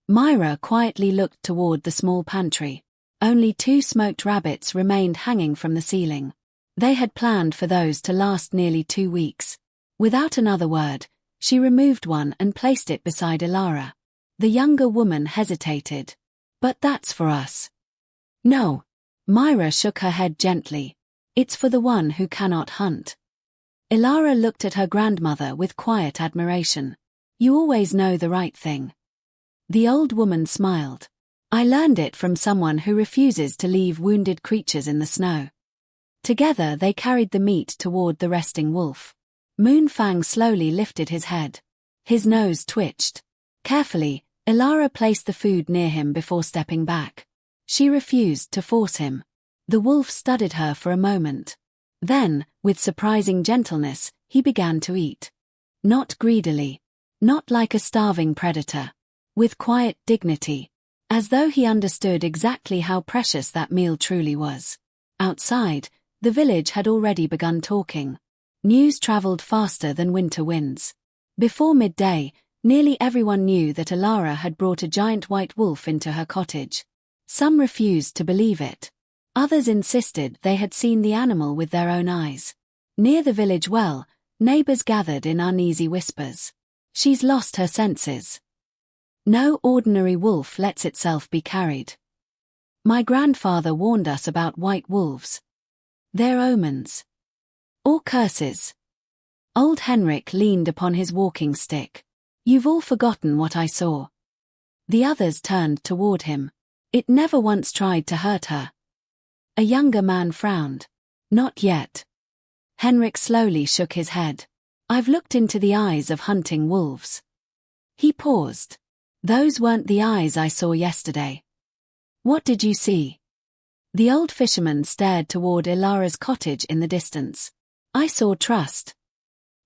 Myra quietly looked toward the small pantry. Only 2 smoked rabbits remained hanging from the ceiling. They had planned for those to last nearly 2 weeks. Without another word, she removed one and placed it beside Ilara. The younger woman hesitated. But that's for us. No. Myra shook her head gently. It's for the one who cannot hunt. Ilara looked at her grandmother with quiet admiration. You always know the right thing. The old woman smiled. I learned it from someone who refuses to leave wounded creatures in the snow. Together they carried the meat toward the resting wolf. Moonfang slowly lifted his head. His nose twitched. Carefully, Elara placed the food near him before stepping back. She refused to force him. The wolf studied her for a moment. Then, with surprising gentleness, he began to eat. Not greedily. Not like a starving predator. With quiet dignity. As though he understood exactly how precious that meal truly was. Outside, the village had already begun talking. News traveled faster than winter winds. Before midday, nearly everyone knew that Elara had brought a giant white wolf into her cottage. Some refused to believe it. Others insisted they had seen the animal with their own eyes. Near the village well, neighbors gathered in uneasy whispers. She's lost her senses. No ordinary wolf lets itself be carried. My grandfather warned us about white wolves. They're omens. Or curses. Old Henrik leaned upon his walking stick. You've all forgotten what I saw. The others turned toward him. It never once tried to hurt her. A younger man frowned. Not yet. Henrik slowly shook his head. I've looked into the eyes of hunting wolves. He paused. Those weren't the eyes I saw yesterday. What did you see? The old fisherman stared toward Elara's cottage in the distance. I saw trust.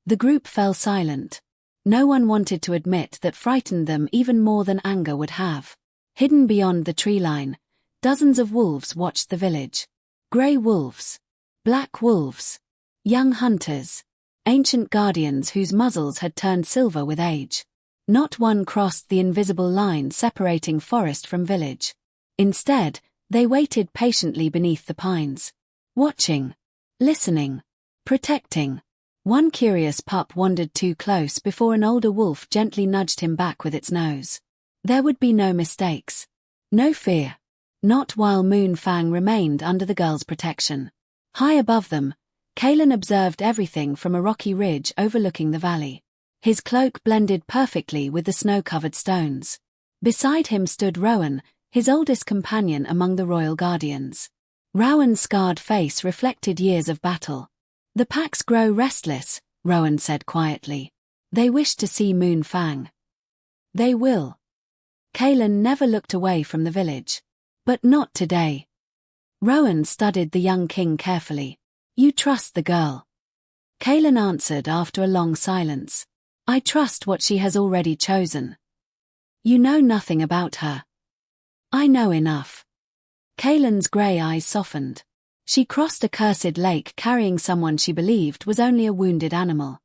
The group fell silent. No one wanted to admit that frightened them even more than anger would have. Hidden beyond the tree line, dozens of wolves watched the village. Grey wolves. Black wolves. Young hunters. Ancient guardians whose muzzles had turned silver with age. Not one crossed the invisible line separating forest from village. Instead, they waited patiently beneath the pines. Watching. Listening. Protecting. One curious pup wandered too close before an older wolf gently nudged him back with its nose. There would be no mistakes. No fear. Not while Moonfang remained under the girl's protection. High above them, Kalen observed everything from a rocky ridge overlooking the valley. His cloak blended perfectly with the snow-covered stones. Beside him stood Rowan, his oldest companion among the royal guardians. Rowan's scarred face reflected years of battle. The packs grow restless, Rowan said quietly. They wish to see Moonfang. They will. Kalen never looked away from the village. But not today. Rowan studied the young king carefully. You trust the girl. Kalen answered after a long silence. I trust what she has already chosen. You know nothing about her. I know enough. Kalen's grey eyes softened. She crossed a cursed lake carrying someone she believed was only a wounded animal.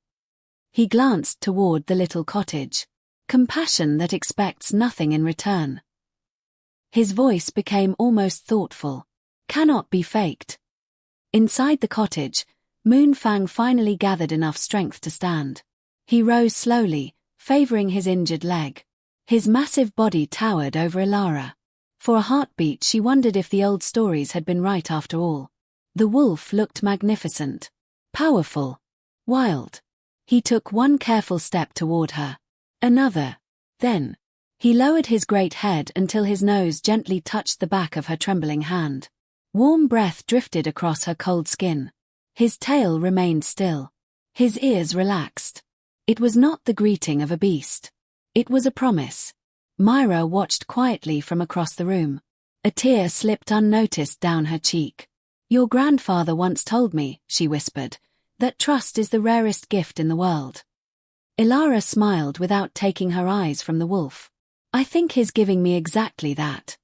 He glanced toward the little cottage. Compassion that expects nothing in return. His voice became almost thoughtful. Cannot be faked. Inside the cottage, Moonfang finally gathered enough strength to stand. He rose slowly, favoring his injured leg. His massive body towered over Elara. For a heartbeat she wondered if the old stories had been right after all. The wolf looked magnificent. Powerful. Wild. He took one careful step toward her. Another. Then. He lowered his great head until his nose gently touched the back of her trembling hand. Warm breath drifted across her cold skin. His tail remained still. His ears relaxed. It was not the greeting of a beast. It was a promise. Myra watched quietly from across the room. A tear slipped unnoticed down her cheek. Your grandfather once told me, she whispered, that trust is the rarest gift in the world. Elara smiled without taking her eyes from the wolf. I think he's giving me exactly that.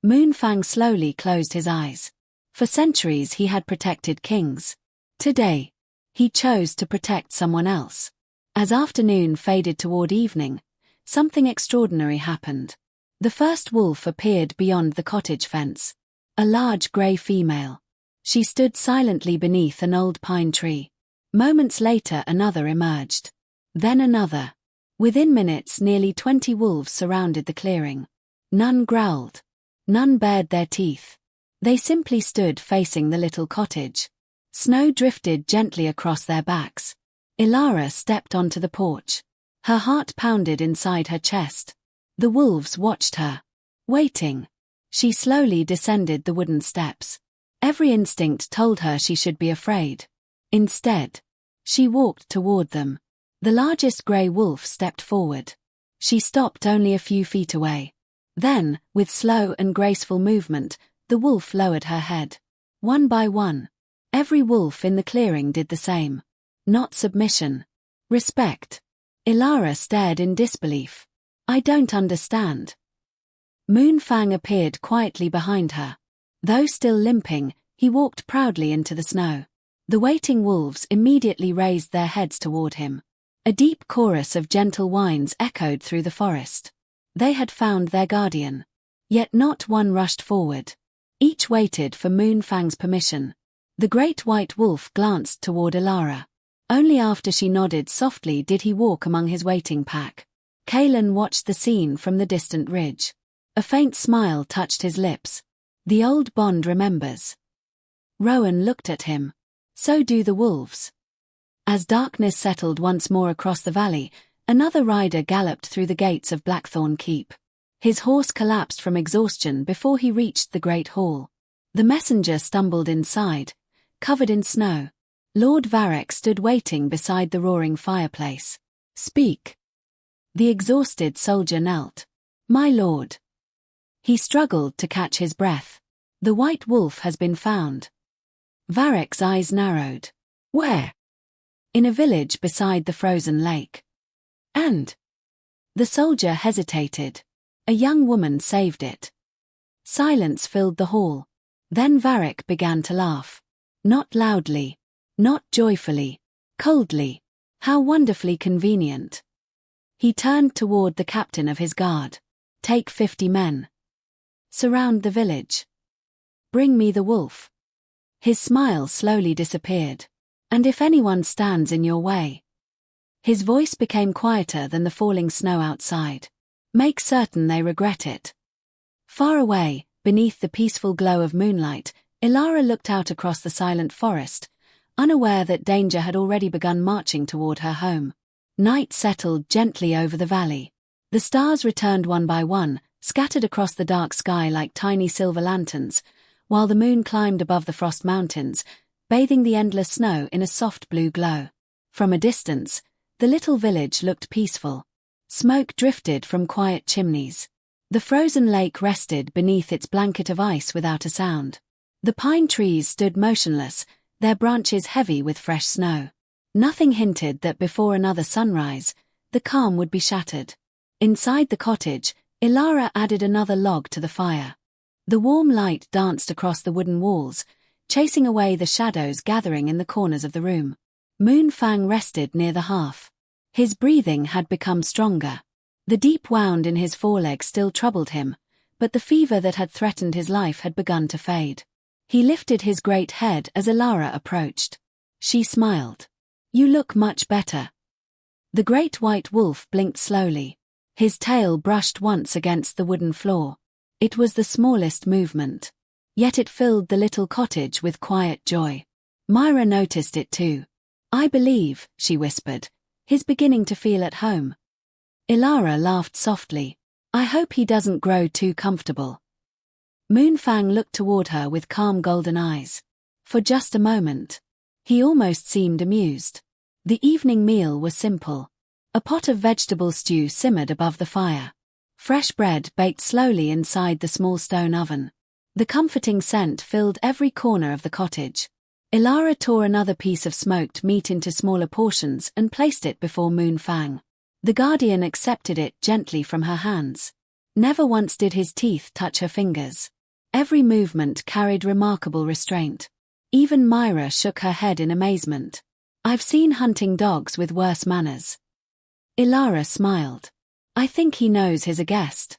Moonfang slowly closed his eyes. For centuries he had protected kings. Today, he chose to protect someone else. As afternoon faded toward evening, something extraordinary happened. The first wolf appeared beyond the cottage fence. A large grey female. She stood silently beneath an old pine tree. Moments later another emerged. Then another. Within minutes nearly 20 wolves surrounded the clearing. None growled. None bared their teeth. They simply stood facing the little cottage. Snow drifted gently across their backs. Elara stepped onto the porch. Her heart pounded inside her chest. The wolves watched her. Waiting. She slowly descended the wooden steps. Every instinct told her she should be afraid. Instead, she walked toward them. The largest grey wolf stepped forward. She stopped only a few feet away. Then, with slow and graceful movement, the wolf lowered her head. One by one. Every wolf in the clearing did the same. Not submission. Respect. Ilara stared in disbelief. I don't understand. Moonfang appeared quietly behind her. Though still limping, he walked proudly into the snow. The waiting wolves immediately raised their heads toward him. A deep chorus of gentle whines echoed through the forest. They had found their guardian. Yet not one rushed forward. Each waited for Moonfang's permission. The great white wolf glanced toward Ilara. Only after she nodded softly did he walk among his waiting pack. Kalen watched the scene from the distant ridge. A faint smile touched his lips. The old bond remembers. Rowan looked at him. So do the wolves. As darkness settled once more across the valley, another rider galloped through the gates of Blackthorn Keep. His horse collapsed from exhaustion before he reached the great hall. The messenger stumbled inside, covered in snow. Lord Varric stood waiting beside the roaring fireplace. Speak. The exhausted soldier knelt. My lord. He struggled to catch his breath. The white wolf has been found. Varric's eyes narrowed. Where? In a village beside the frozen lake. And? The soldier hesitated. A young woman saved it. Silence filled the hall. Then Varric began to laugh. Not loudly. Not joyfully. Coldly. How wonderfully convenient. He turned toward the captain of his guard. Take 50 men. Surround the village. Bring me the wolf. His smile slowly disappeared. And if anyone stands in your way. His voice became quieter than the falling snow outside. Make certain they regret it. Far away, beneath the peaceful glow of moonlight, Ilara looked out across the silent forest, unaware that danger had already begun marching toward her home. Night settled gently over the valley. The stars returned one by one, scattered across the dark sky like tiny silver lanterns, while the moon climbed above the frost mountains, bathing the endless snow in a soft blue glow. From a distance, the little village looked peaceful. Smoke drifted from quiet chimneys. The frozen lake rested beneath its blanket of ice without a sound. The pine trees stood motionless, their branches heavy with fresh snow. Nothing hinted that before another sunrise, the calm would be shattered. Inside the cottage, Ilara added another log to the fire. The warm light danced across the wooden walls, chasing away the shadows gathering in the corners of the room. Moonfang rested near the hearth. His breathing had become stronger. The deep wound in his foreleg still troubled him, but the fever that had threatened his life had begun to fade. He lifted his great head as Ilara approached. She smiled. You look much better. The great white wolf blinked slowly. His tail brushed once against the wooden floor. It was the smallest movement. Yet it filled the little cottage with quiet joy. Myra noticed it too. I believe, she whispered, he's beginning to feel at home. Ilara laughed softly. I hope he doesn't grow too comfortable. Moonfang looked toward her with calm golden eyes. For just a moment. He almost seemed amused. The evening meal was simple. A pot of vegetable stew simmered above the fire. Fresh bread baked slowly inside the small stone oven. The comforting scent filled every corner of the cottage. Ilara tore another piece of smoked meat into smaller portions and placed it before Moonfang. The guardian accepted it gently from her hands. Never once did his teeth touch her fingers. Every movement carried remarkable restraint. Even Myra shook her head in amazement. I've seen hunting dogs with worse manners. Ilara smiled. I think he knows he's a guest.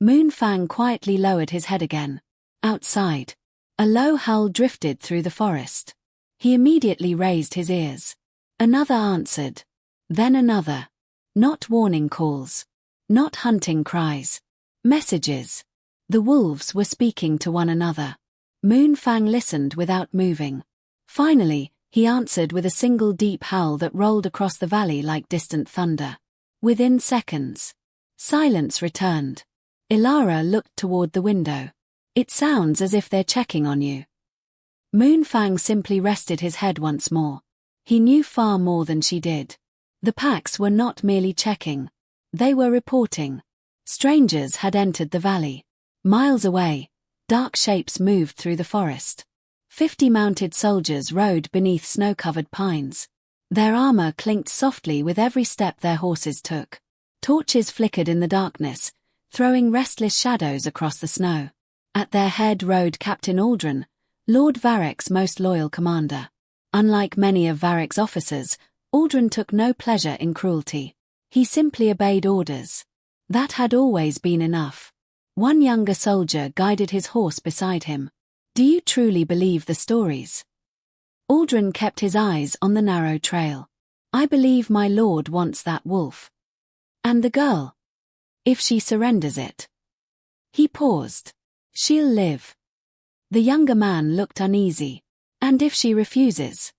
Moonfang quietly lowered his head again. Outside, a low howl drifted through the forest. He immediately raised his ears. Another answered. Then another. Not warning calls. Not hunting cries. Messages. The wolves were speaking to one another. Moonfang listened without moving. Finally, he answered with a single deep howl that rolled across the valley like distant thunder. Within seconds, silence returned. Ilara looked toward the window. It sounds as if they're checking on you. Moonfang simply rested his head once more. He knew far more than she did. The packs were not merely checking. They were reporting. Strangers had entered the valley. Miles away, dark shapes moved through the forest. 50 mounted soldiers rode beneath snow-covered pines. Their armor clinked softly with every step their horses took. Torches flickered in the darkness, throwing restless shadows across the snow. At their head rode Captain Aldrin, Lord Varric's most loyal commander. Unlike many of Varric's officers, Aldrin took no pleasure in cruelty. He simply obeyed orders. That had always been enough. One younger soldier guided his horse beside him. "Do you truly believe the stories?" Aldrin kept his eyes on the narrow trail. "I believe my lord wants that wolf. And the girl? If she surrenders it." He paused. "She'll live." The younger man looked uneasy. "And if she refuses?"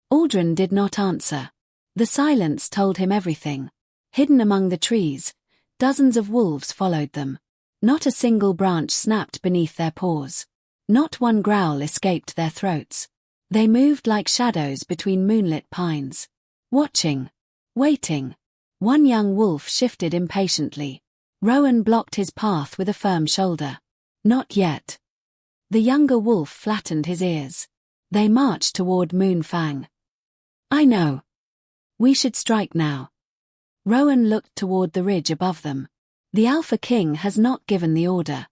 Aldrin did not answer. The silence told him everything. Hidden among the trees, dozens of wolves followed them. Not a single branch snapped beneath their paws. Not one growl escaped their throats. They moved like shadows between moonlit pines. Watching. Waiting. One young wolf shifted impatiently. Rowan blocked his path with a firm shoulder. "Not yet." The younger wolf flattened his ears. They marched toward Moonfang. "I know. We should strike now." Rowan looked toward the ridge above them. "The Alpha King has not given the order."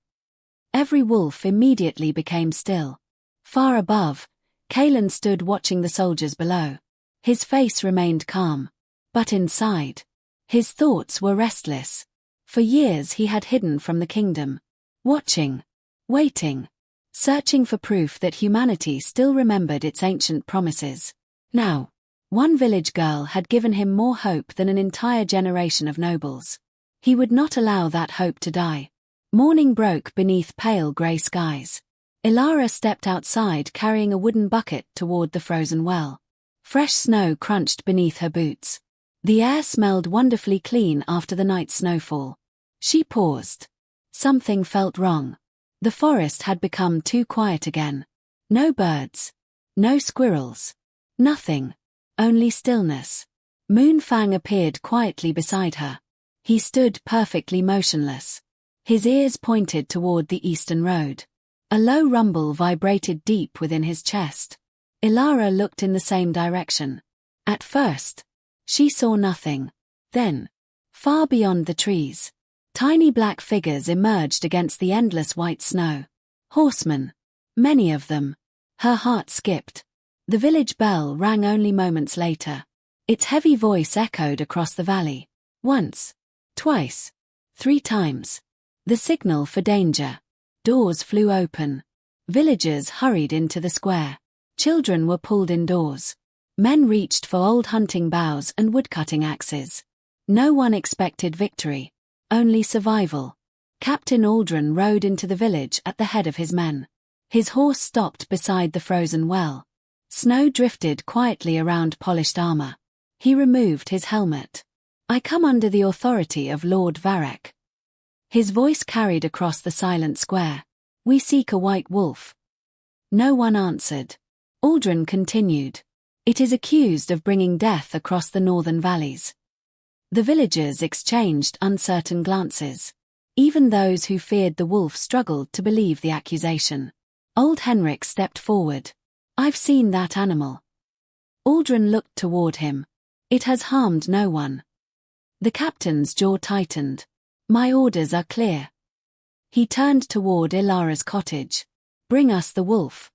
Every wolf immediately became still. Far above, Kalen stood watching the soldiers below. His face remained calm. But inside, his thoughts were restless. For years he had hidden from the kingdom. Watching. Waiting. Searching for proof that humanity still remembered its ancient promises. Now, one village girl had given him more hope than an entire generation of nobles. He would not allow that hope to die. Morning broke beneath pale grey skies. Ilara stepped outside carrying a wooden bucket toward the frozen well. Fresh snow crunched beneath her boots. The air smelled wonderfully clean after the night's snowfall. She paused. Something felt wrong. The forest had become too quiet again. No birds. No squirrels. Nothing. Only stillness. Moonfang appeared quietly beside her. He stood perfectly motionless. His ears pointed toward the eastern road. A low rumble vibrated deep within his chest. Ilara looked in the same direction. At first, she saw nothing. Then, far beyond the trees, tiny black figures emerged against the endless white snow. Horsemen. Many of them. Her heart skipped. The village bell rang only moments later. Its heavy voice echoed across the valley. Once. Twice. 3 times. The signal for danger. Doors flew open. Villagers hurried into the square. Children were pulled indoors. Men reached for old hunting bows and woodcutting axes. No one expected victory. Only survival. Captain Aldrin rode into the village at the head of his men. His horse stopped beside the frozen well. Snow drifted quietly around polished armor. He removed his helmet. "I come under the authority of Lord Varric." His voice carried across the silent square. "We seek a white wolf." No one answered. Aldrin continued. "It is accused of bringing death across the northern valleys." The villagers exchanged uncertain glances. Even those who feared the wolf struggled to believe the accusation. Old Henrik stepped forward. "I've seen that animal." Aldrin looked toward him. "It has harmed no one." The captain's jaw tightened. "My orders are clear." He turned toward Ilara's cottage. "Bring us the wolf."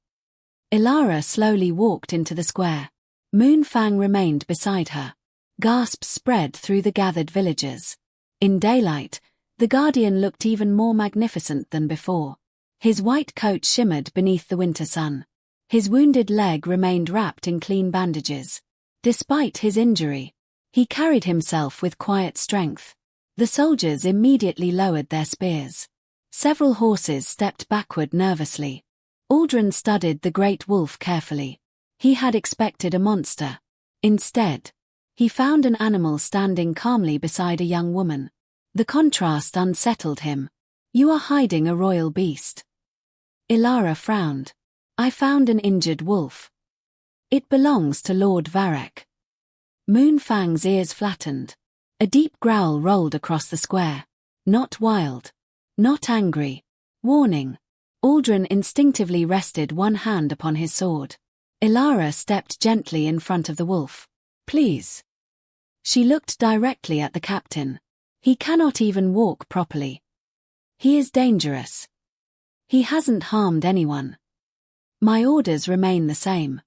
Ilara slowly walked into the square. Moonfang remained beside her. Gasps spread through the gathered villagers. In daylight, the Guardian looked even more magnificent than before. His white coat shimmered beneath the winter sun. His wounded leg remained wrapped in clean bandages. Despite his injury, he carried himself with quiet strength. The soldiers immediately lowered their spears. Several horses stepped backward nervously. Aldrin studied the great wolf carefully. He had expected a monster. Instead, He found an animal standing calmly beside a young woman. The contrast unsettled him. "You are hiding a royal beast." Ilara frowned. "I found an injured wolf. It belongs to Lord Varek." Moonfang's ears flattened. A deep growl rolled across the square. Not wild. Not angry. Warning. Aldrin instinctively rested one hand upon his sword. Ilara stepped gently in front of the wolf. "Please." She looked directly at the captain. "He cannot even walk properly. He is dangerous. He hasn't harmed anyone. My orders remain the same."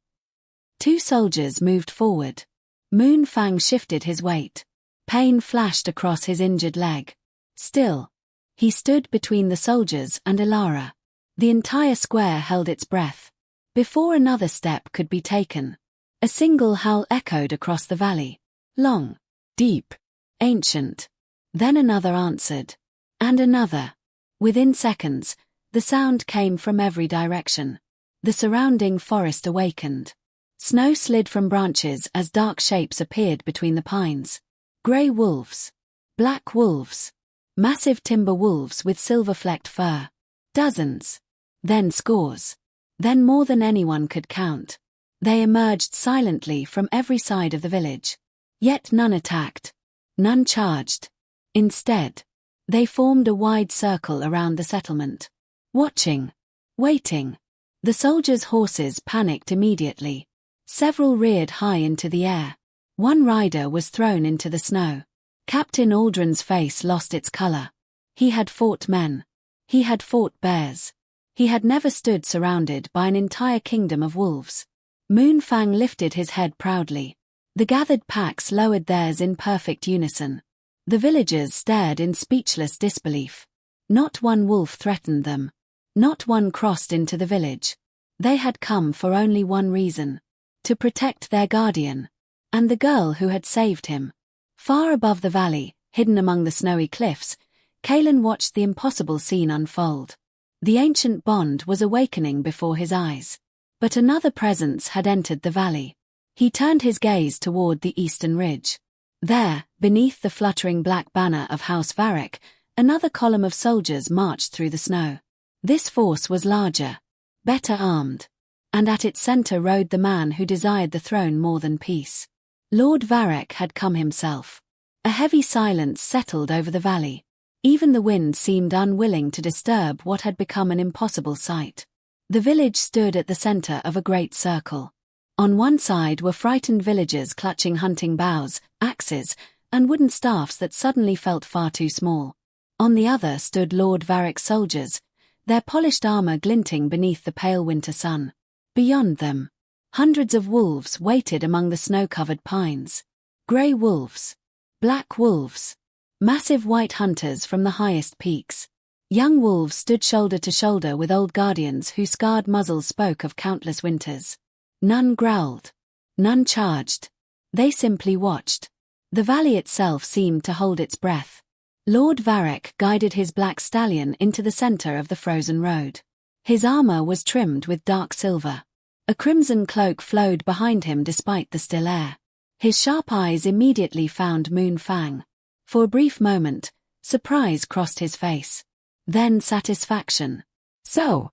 Two soldiers moved forward. Moonfang shifted his weight. Pain flashed across his injured leg. Still, he stood between the soldiers and Ilara. The entire square held its breath. Before another step could be taken, a single howl echoed across the valley. Long, deep, ancient. Then another answered. And another. Within seconds, the sound came from every direction. The surrounding forest awakened. Snow slid from branches as dark shapes appeared between the pines. Grey wolves. Black wolves. Massive timber wolves with silver-flecked fur. Dozens. Then scores. Then more than anyone could count. They emerged silently from every side of the village. Yet none attacked. None charged. Instead, they formed a wide circle around the settlement. Watching. Waiting. The soldiers' horses panicked immediately. Several reared high into the air. One rider was thrown into the snow. Captain Aldrin's face lost its color. He had fought men. He had fought bears. He had never stood surrounded by an entire kingdom of wolves. Moonfang lifted his head proudly. The gathered packs lowered theirs in perfect unison. The villagers stared in speechless disbelief. Not one wolf threatened them. Not one crossed into the village. They had come for only one reason: to protect their guardian, and the girl who had saved him. Far above the valley, hidden among the snowy cliffs, Kalen watched the impossible scene unfold. The ancient bond was awakening before his eyes. But another presence had entered the valley. He turned his gaze toward the eastern ridge. There, beneath the fluttering black banner of House Varek, another column of soldiers marched through the snow. This force was larger, better armed, and at its center rode the man who desired the throne more than peace. Lord Varek had come himself. A heavy silence settled over the valley. Even the wind seemed unwilling to disturb what had become an impossible sight. The village stood at the center of a great circle. On one side were frightened villagers clutching hunting bows, axes, and wooden staffs that suddenly felt far too small. On the other stood Lord Varek's soldiers, their polished armor glinting beneath the pale winter sun. Beyond them, hundreds of wolves waited among the snow-covered pines. Grey wolves. Black wolves. Massive white hunters from the highest peaks. Young wolves stood shoulder to shoulder with old guardians whose scarred muzzles spoke of countless winters. None growled. None charged. They simply watched. The valley itself seemed to hold its breath. Lord Varek guided his black stallion into the center of the frozen road. His armor was trimmed with dark silver. A crimson cloak flowed behind him despite the still air. His sharp eyes immediately found Moonfang. For a brief moment, surprise crossed his face. Then satisfaction. "So,"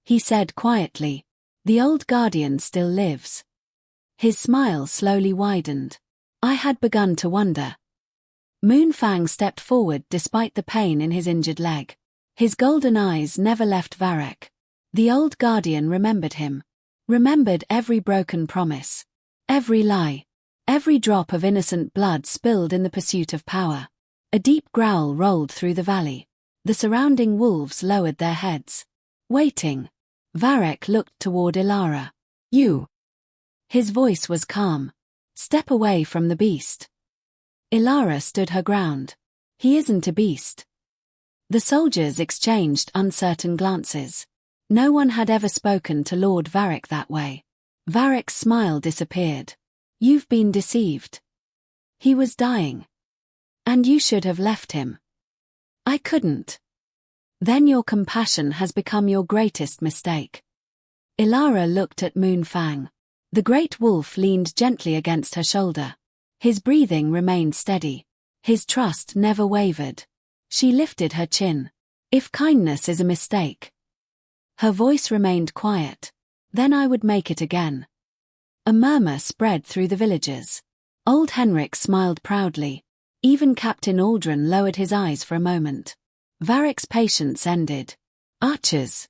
he said quietly, "the old guardian still lives." His smile slowly widened. "I had begun to wonder." Moonfang stepped forward despite the pain in his injured leg. His golden eyes never left Varek. The old guardian remembered him. Remembered every broken promise. Every lie. Every drop of innocent blood spilled in the pursuit of power. A deep growl rolled through the valley. The surrounding wolves lowered their heads. Waiting. Varek looked toward Ilara. "You." His voice was calm. "Step away from the beast." Ilara stood her ground. "He isn't a beast." The soldiers exchanged uncertain glances. No one had ever spoken to Lord Varek that way. Varek's smile disappeared. "You've been deceived. He was dying. And you should have left him." "I couldn't." "Then your compassion has become your greatest mistake." Ilara looked at Moonfang. The great wolf leaned gently against her shoulder. His breathing remained steady. His trust never wavered. She lifted her chin. If kindness is a mistake. Her voice remained quiet. Then I would make it again. A murmur spread through the villagers. Old Henrik smiled proudly. Even Captain Aldrin lowered his eyes for a moment. Varric's patience ended. Archers.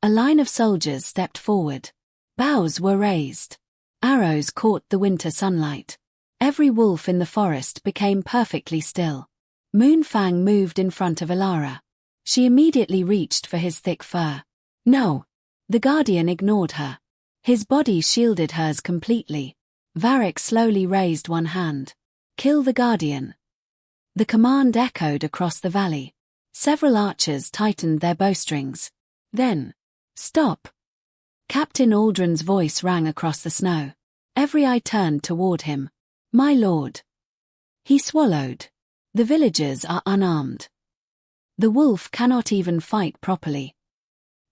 A line of soldiers stepped forward. Bows were raised. Arrows caught the winter sunlight. Every wolf in the forest became perfectly still. Moonfang moved in front of Ilara. She immediately reached for his thick fur. No. The Guardian ignored her. His body shielded hers completely. Varric slowly raised one hand. Kill the Guardian. The command echoed across the valley. Several archers tightened their bowstrings. Then, stop. Captain Aldrin's voice rang across the snow. Every eye turned toward him. My lord. He swallowed. The villagers are unarmed. The wolf cannot even fight properly.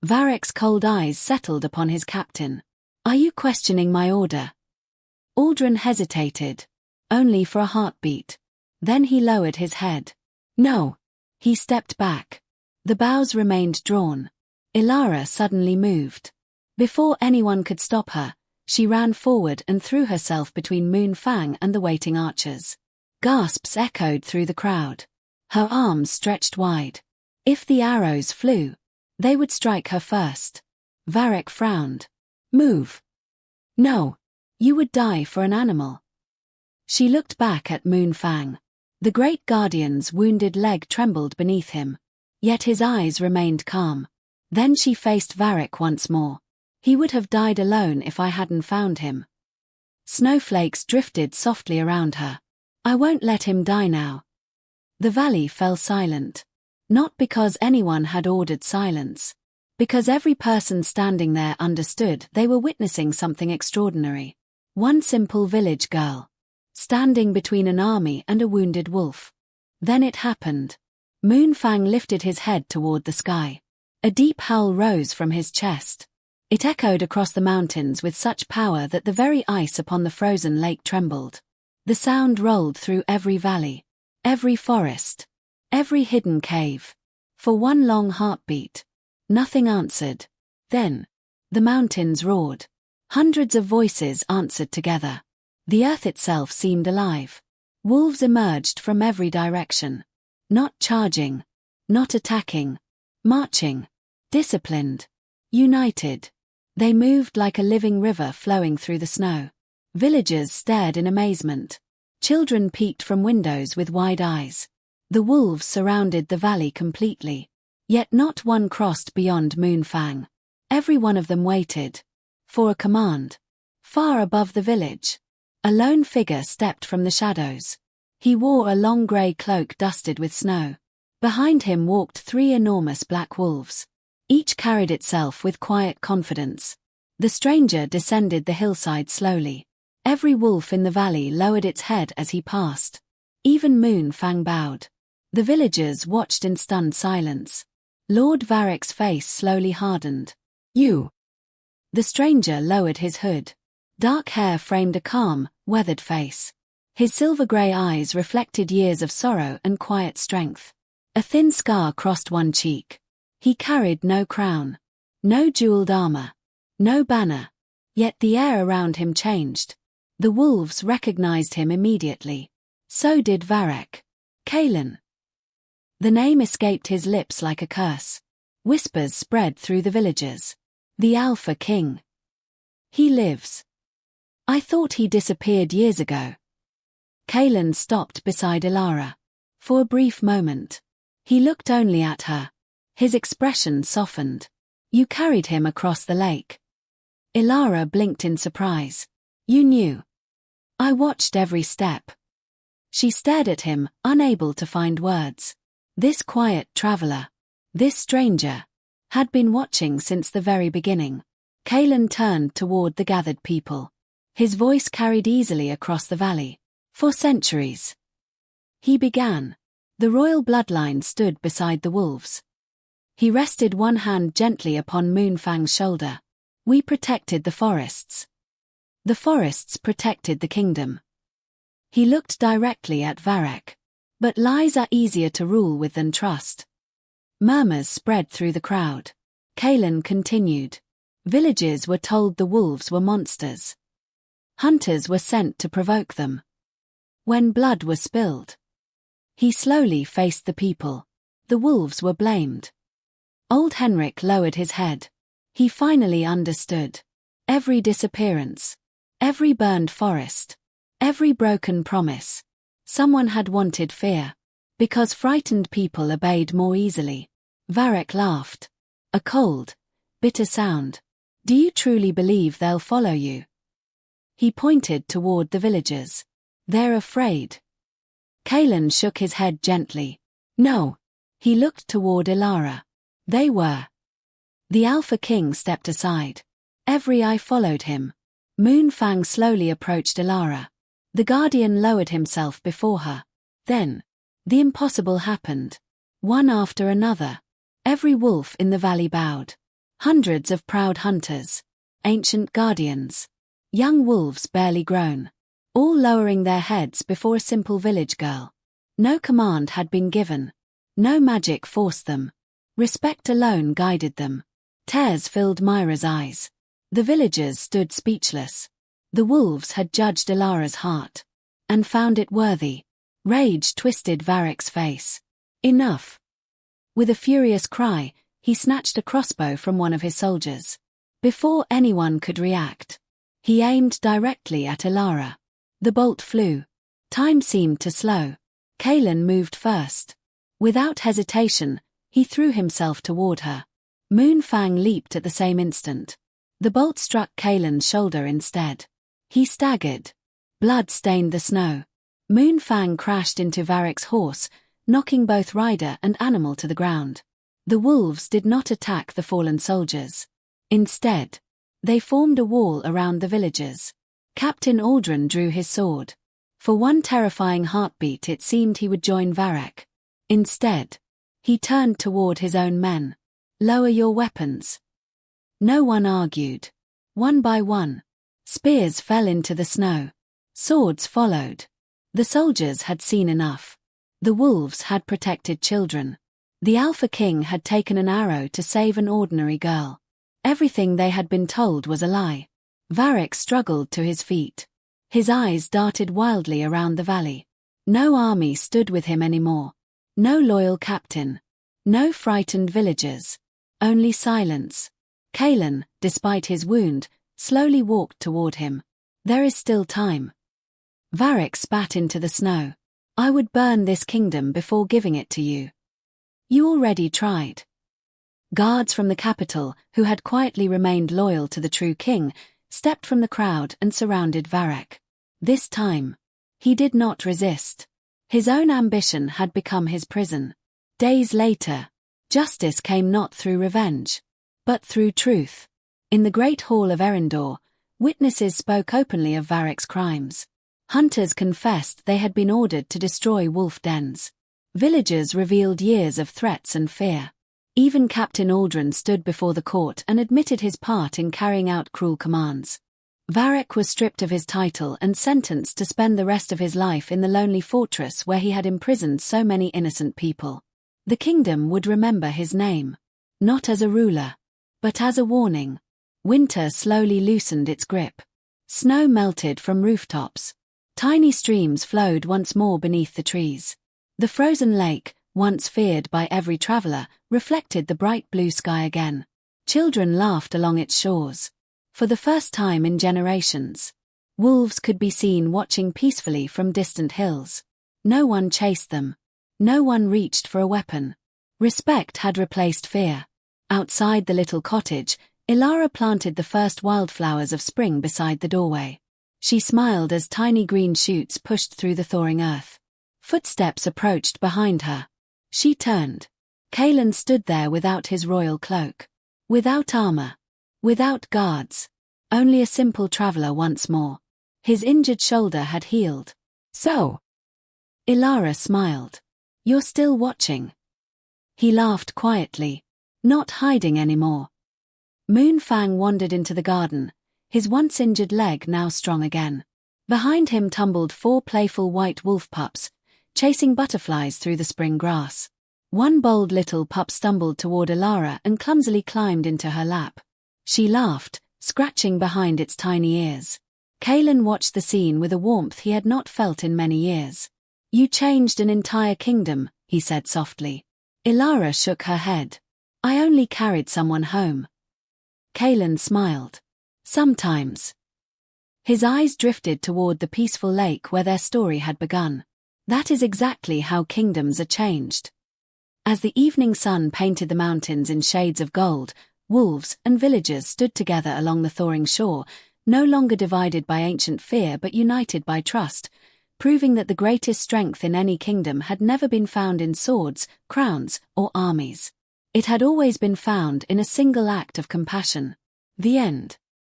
Varric's cold eyes settled upon his captain. Are you questioning my order? Aldrin hesitated. Only for a heartbeat. Then he lowered his head. No. He stepped back. The bows remained drawn. Ilara suddenly moved. Before anyone could stop her, she ran forward and threw herself between Moonfang and the waiting archers. Gasps echoed through the crowd. Her arms stretched wide. If the arrows flew, they would strike her first. Varric frowned. Move. No. You would die for an animal. She looked back at Moonfang. The great guardian's wounded leg trembled beneath him. Yet his eyes remained calm. Then she faced Varric once more. He would have died alone if I hadn't found him. Snowflakes drifted softly around her. I won't let him die now. The valley fell silent. Not because anyone had ordered silence. Because every person standing there understood they were witnessing something extraordinary. One simple village girl. Standing between an army and a wounded wolf. Then it happened. Moonfang lifted his head toward the sky. A deep howl rose from his chest. It echoed across the mountains with such power that the very ice upon the frozen lake trembled. The sound rolled through every valley, every forest, every hidden cave. For one long heartbeat, nothing answered. Then, the mountains roared. Hundreds of voices answered together. The earth itself seemed alive. Wolves emerged from every direction. Not charging, not attacking, marching, disciplined, united. They moved like a living river flowing through the snow. Villagers stared in amazement. Children peeked from windows with wide eyes. The wolves surrounded the valley completely. Yet not one crossed beyond Moonfang. Every one of them waited. For a command. Far above the village. A lone figure stepped from the shadows. He wore a long grey cloak dusted with snow. Behind him walked 3 enormous black wolves. Each carried itself with quiet confidence. The stranger descended the hillside slowly. Every wolf in the valley lowered its head as he passed. Even Moonfang bowed. The villagers watched in stunned silence. Lord Varric's face slowly hardened. You. The stranger lowered his hood. Dark hair framed a calm, weathered face. His silver-grey eyes reflected years of sorrow and quiet strength. A thin scar crossed one cheek. He carried no crown. No jeweled armor. No banner. Yet the air around him changed. The wolves recognized him immediately. So did Varric. Kalen. The name escaped his lips like a curse. Whispers spread through the villagers. The Alpha King. He lives. I thought he disappeared years ago. Kalen stopped beside Ilara. For a brief moment. He looked only at her. His expression softened. You carried him across the lake. Ilara blinked in surprise. You knew. I watched every step. She stared at him, unable to find words. This quiet traveler, this stranger, had been watching since the very beginning. Kalen turned toward the gathered people. His voice carried easily across the valley. For centuries. He began. The royal bloodline stood beside the wolves. He rested one hand gently upon Moonfang's shoulder. We protected the forests. The forests protected the kingdom. He looked directly at Varek. But lies are easier to rule with than trust. Murmurs spread through the crowd. Kaelin continued. Villages were told the wolves were monsters. Hunters were sent to provoke them. When blood was spilled, he slowly faced the people. The wolves were blamed. Old Henrik lowered his head. He finally understood. Every disappearance, every burned forest, every broken promise. Someone had wanted fear. Because frightened people obeyed more easily. Varek laughed. A cold, bitter sound. Do you truly believe they'll follow you? He pointed toward the villagers. They're afraid. Kaelin shook his head gently. No. He looked toward Ilara. They were. The Alpha King stepped aside. Every eye followed him. Moonfang slowly approached Ilara. The Guardian lowered himself before her. Then, the impossible happened. One after another. Every wolf in the valley bowed. Hundreds of proud hunters. Ancient guardians. Young wolves barely grown. All lowering their heads before a simple village girl. No command had been given. No magic forced them. Respect alone guided them. Tears filled Myra's eyes. The villagers stood speechless. The wolves had judged Ilara's heart. And found it worthy. Rage twisted Varek's face. Enough. With a furious cry, he snatched a crossbow from one of his soldiers. Before anyone could react, he aimed directly at Ilara. The bolt flew. Time seemed to slow. Kaelin moved first. Without hesitation, he threw himself toward her. Moonfang leaped at the same instant. The bolt struck Kaelin's shoulder instead. He staggered. Blood stained the snow. Moonfang crashed into Varek's horse, knocking both rider and animal to the ground. The wolves did not attack the fallen soldiers. Instead, they formed a wall around the villagers. Captain Aldrin drew his sword. For one terrifying heartbeat it seemed he would join Varek. Instead, he turned toward his own men. Lower your weapons. No one argued. One by one, spears fell into the snow. Swords followed. The soldiers had seen enough. The wolves had protected children. The Alpha King had taken an arrow to save an ordinary girl. Everything they had been told was a lie. Varek struggled to his feet. His eyes darted wildly around the valley. No army stood with him anymore. No loyal captain. No frightened villagers. Only silence. Kaelin, despite his wound, slowly walked toward him. There is still time. Varek spat into the snow. I would burn this kingdom before giving it to you. You already tried. Guards from the capital, who had quietly remained loyal to the true king, stepped from the crowd and surrounded Varek. This time, he did not resist. His own ambition had become his prison. Days later, justice came not through revenge, but through truth. In the great hall of Erindor, witnesses spoke openly of Varek's crimes. Hunters confessed they had been ordered to destroy wolf dens. Villagers revealed years of threats and fear. Even Captain Aldrin stood before the court and admitted his part in carrying out cruel commands. Varek was stripped of his title and sentenced to spend the rest of his life in the lonely fortress where he had imprisoned so many innocent people. The kingdom would remember his name, not as a ruler, but as a warning. Winter slowly loosened its grip. Snow melted from rooftops. Tiny streams flowed once more beneath the trees. The frozen lake, once feared by every traveler, reflected the bright blue sky again. Children laughed along its shores. For the first time in generations, wolves could be seen watching peacefully from distant hills. No one chased them. No one reached for a weapon. Respect had replaced fear. Outside the little cottage, Ilara planted the first wildflowers of spring beside the doorway. She smiled as tiny green shoots pushed through the thawing earth. Footsteps approached behind her. She turned. Kaelin stood there without his royal cloak. Without armor. Without guards. Only a simple traveler once more. His injured shoulder had healed. So? Ilara smiled. You're still watching. He laughed quietly. Not hiding anymore. Moonfang wandered into the garden, his once injured leg now strong again. Behind him tumbled 4 playful white wolf pups, chasing butterflies through the spring grass. One bold little pup stumbled toward Elara and clumsily climbed into her lap. She laughed, scratching behind its tiny ears. Kaelin watched the scene with a warmth he had not felt in many years. "You changed an entire kingdom," he said softly. Elara shook her head. "I only carried someone home." Kaelin smiled. "Sometimes." His eyes drifted toward the peaceful lake where their story had begun. That is exactly how kingdoms are changed. As the evening sun painted the mountains in shades of gold, wolves and villagers stood together along the thawing shore, no longer divided by ancient fear but united by trust, proving that the greatest strength in any kingdom had never been found in swords, crowns, or armies. It had always been found in a single act of compassion. The end.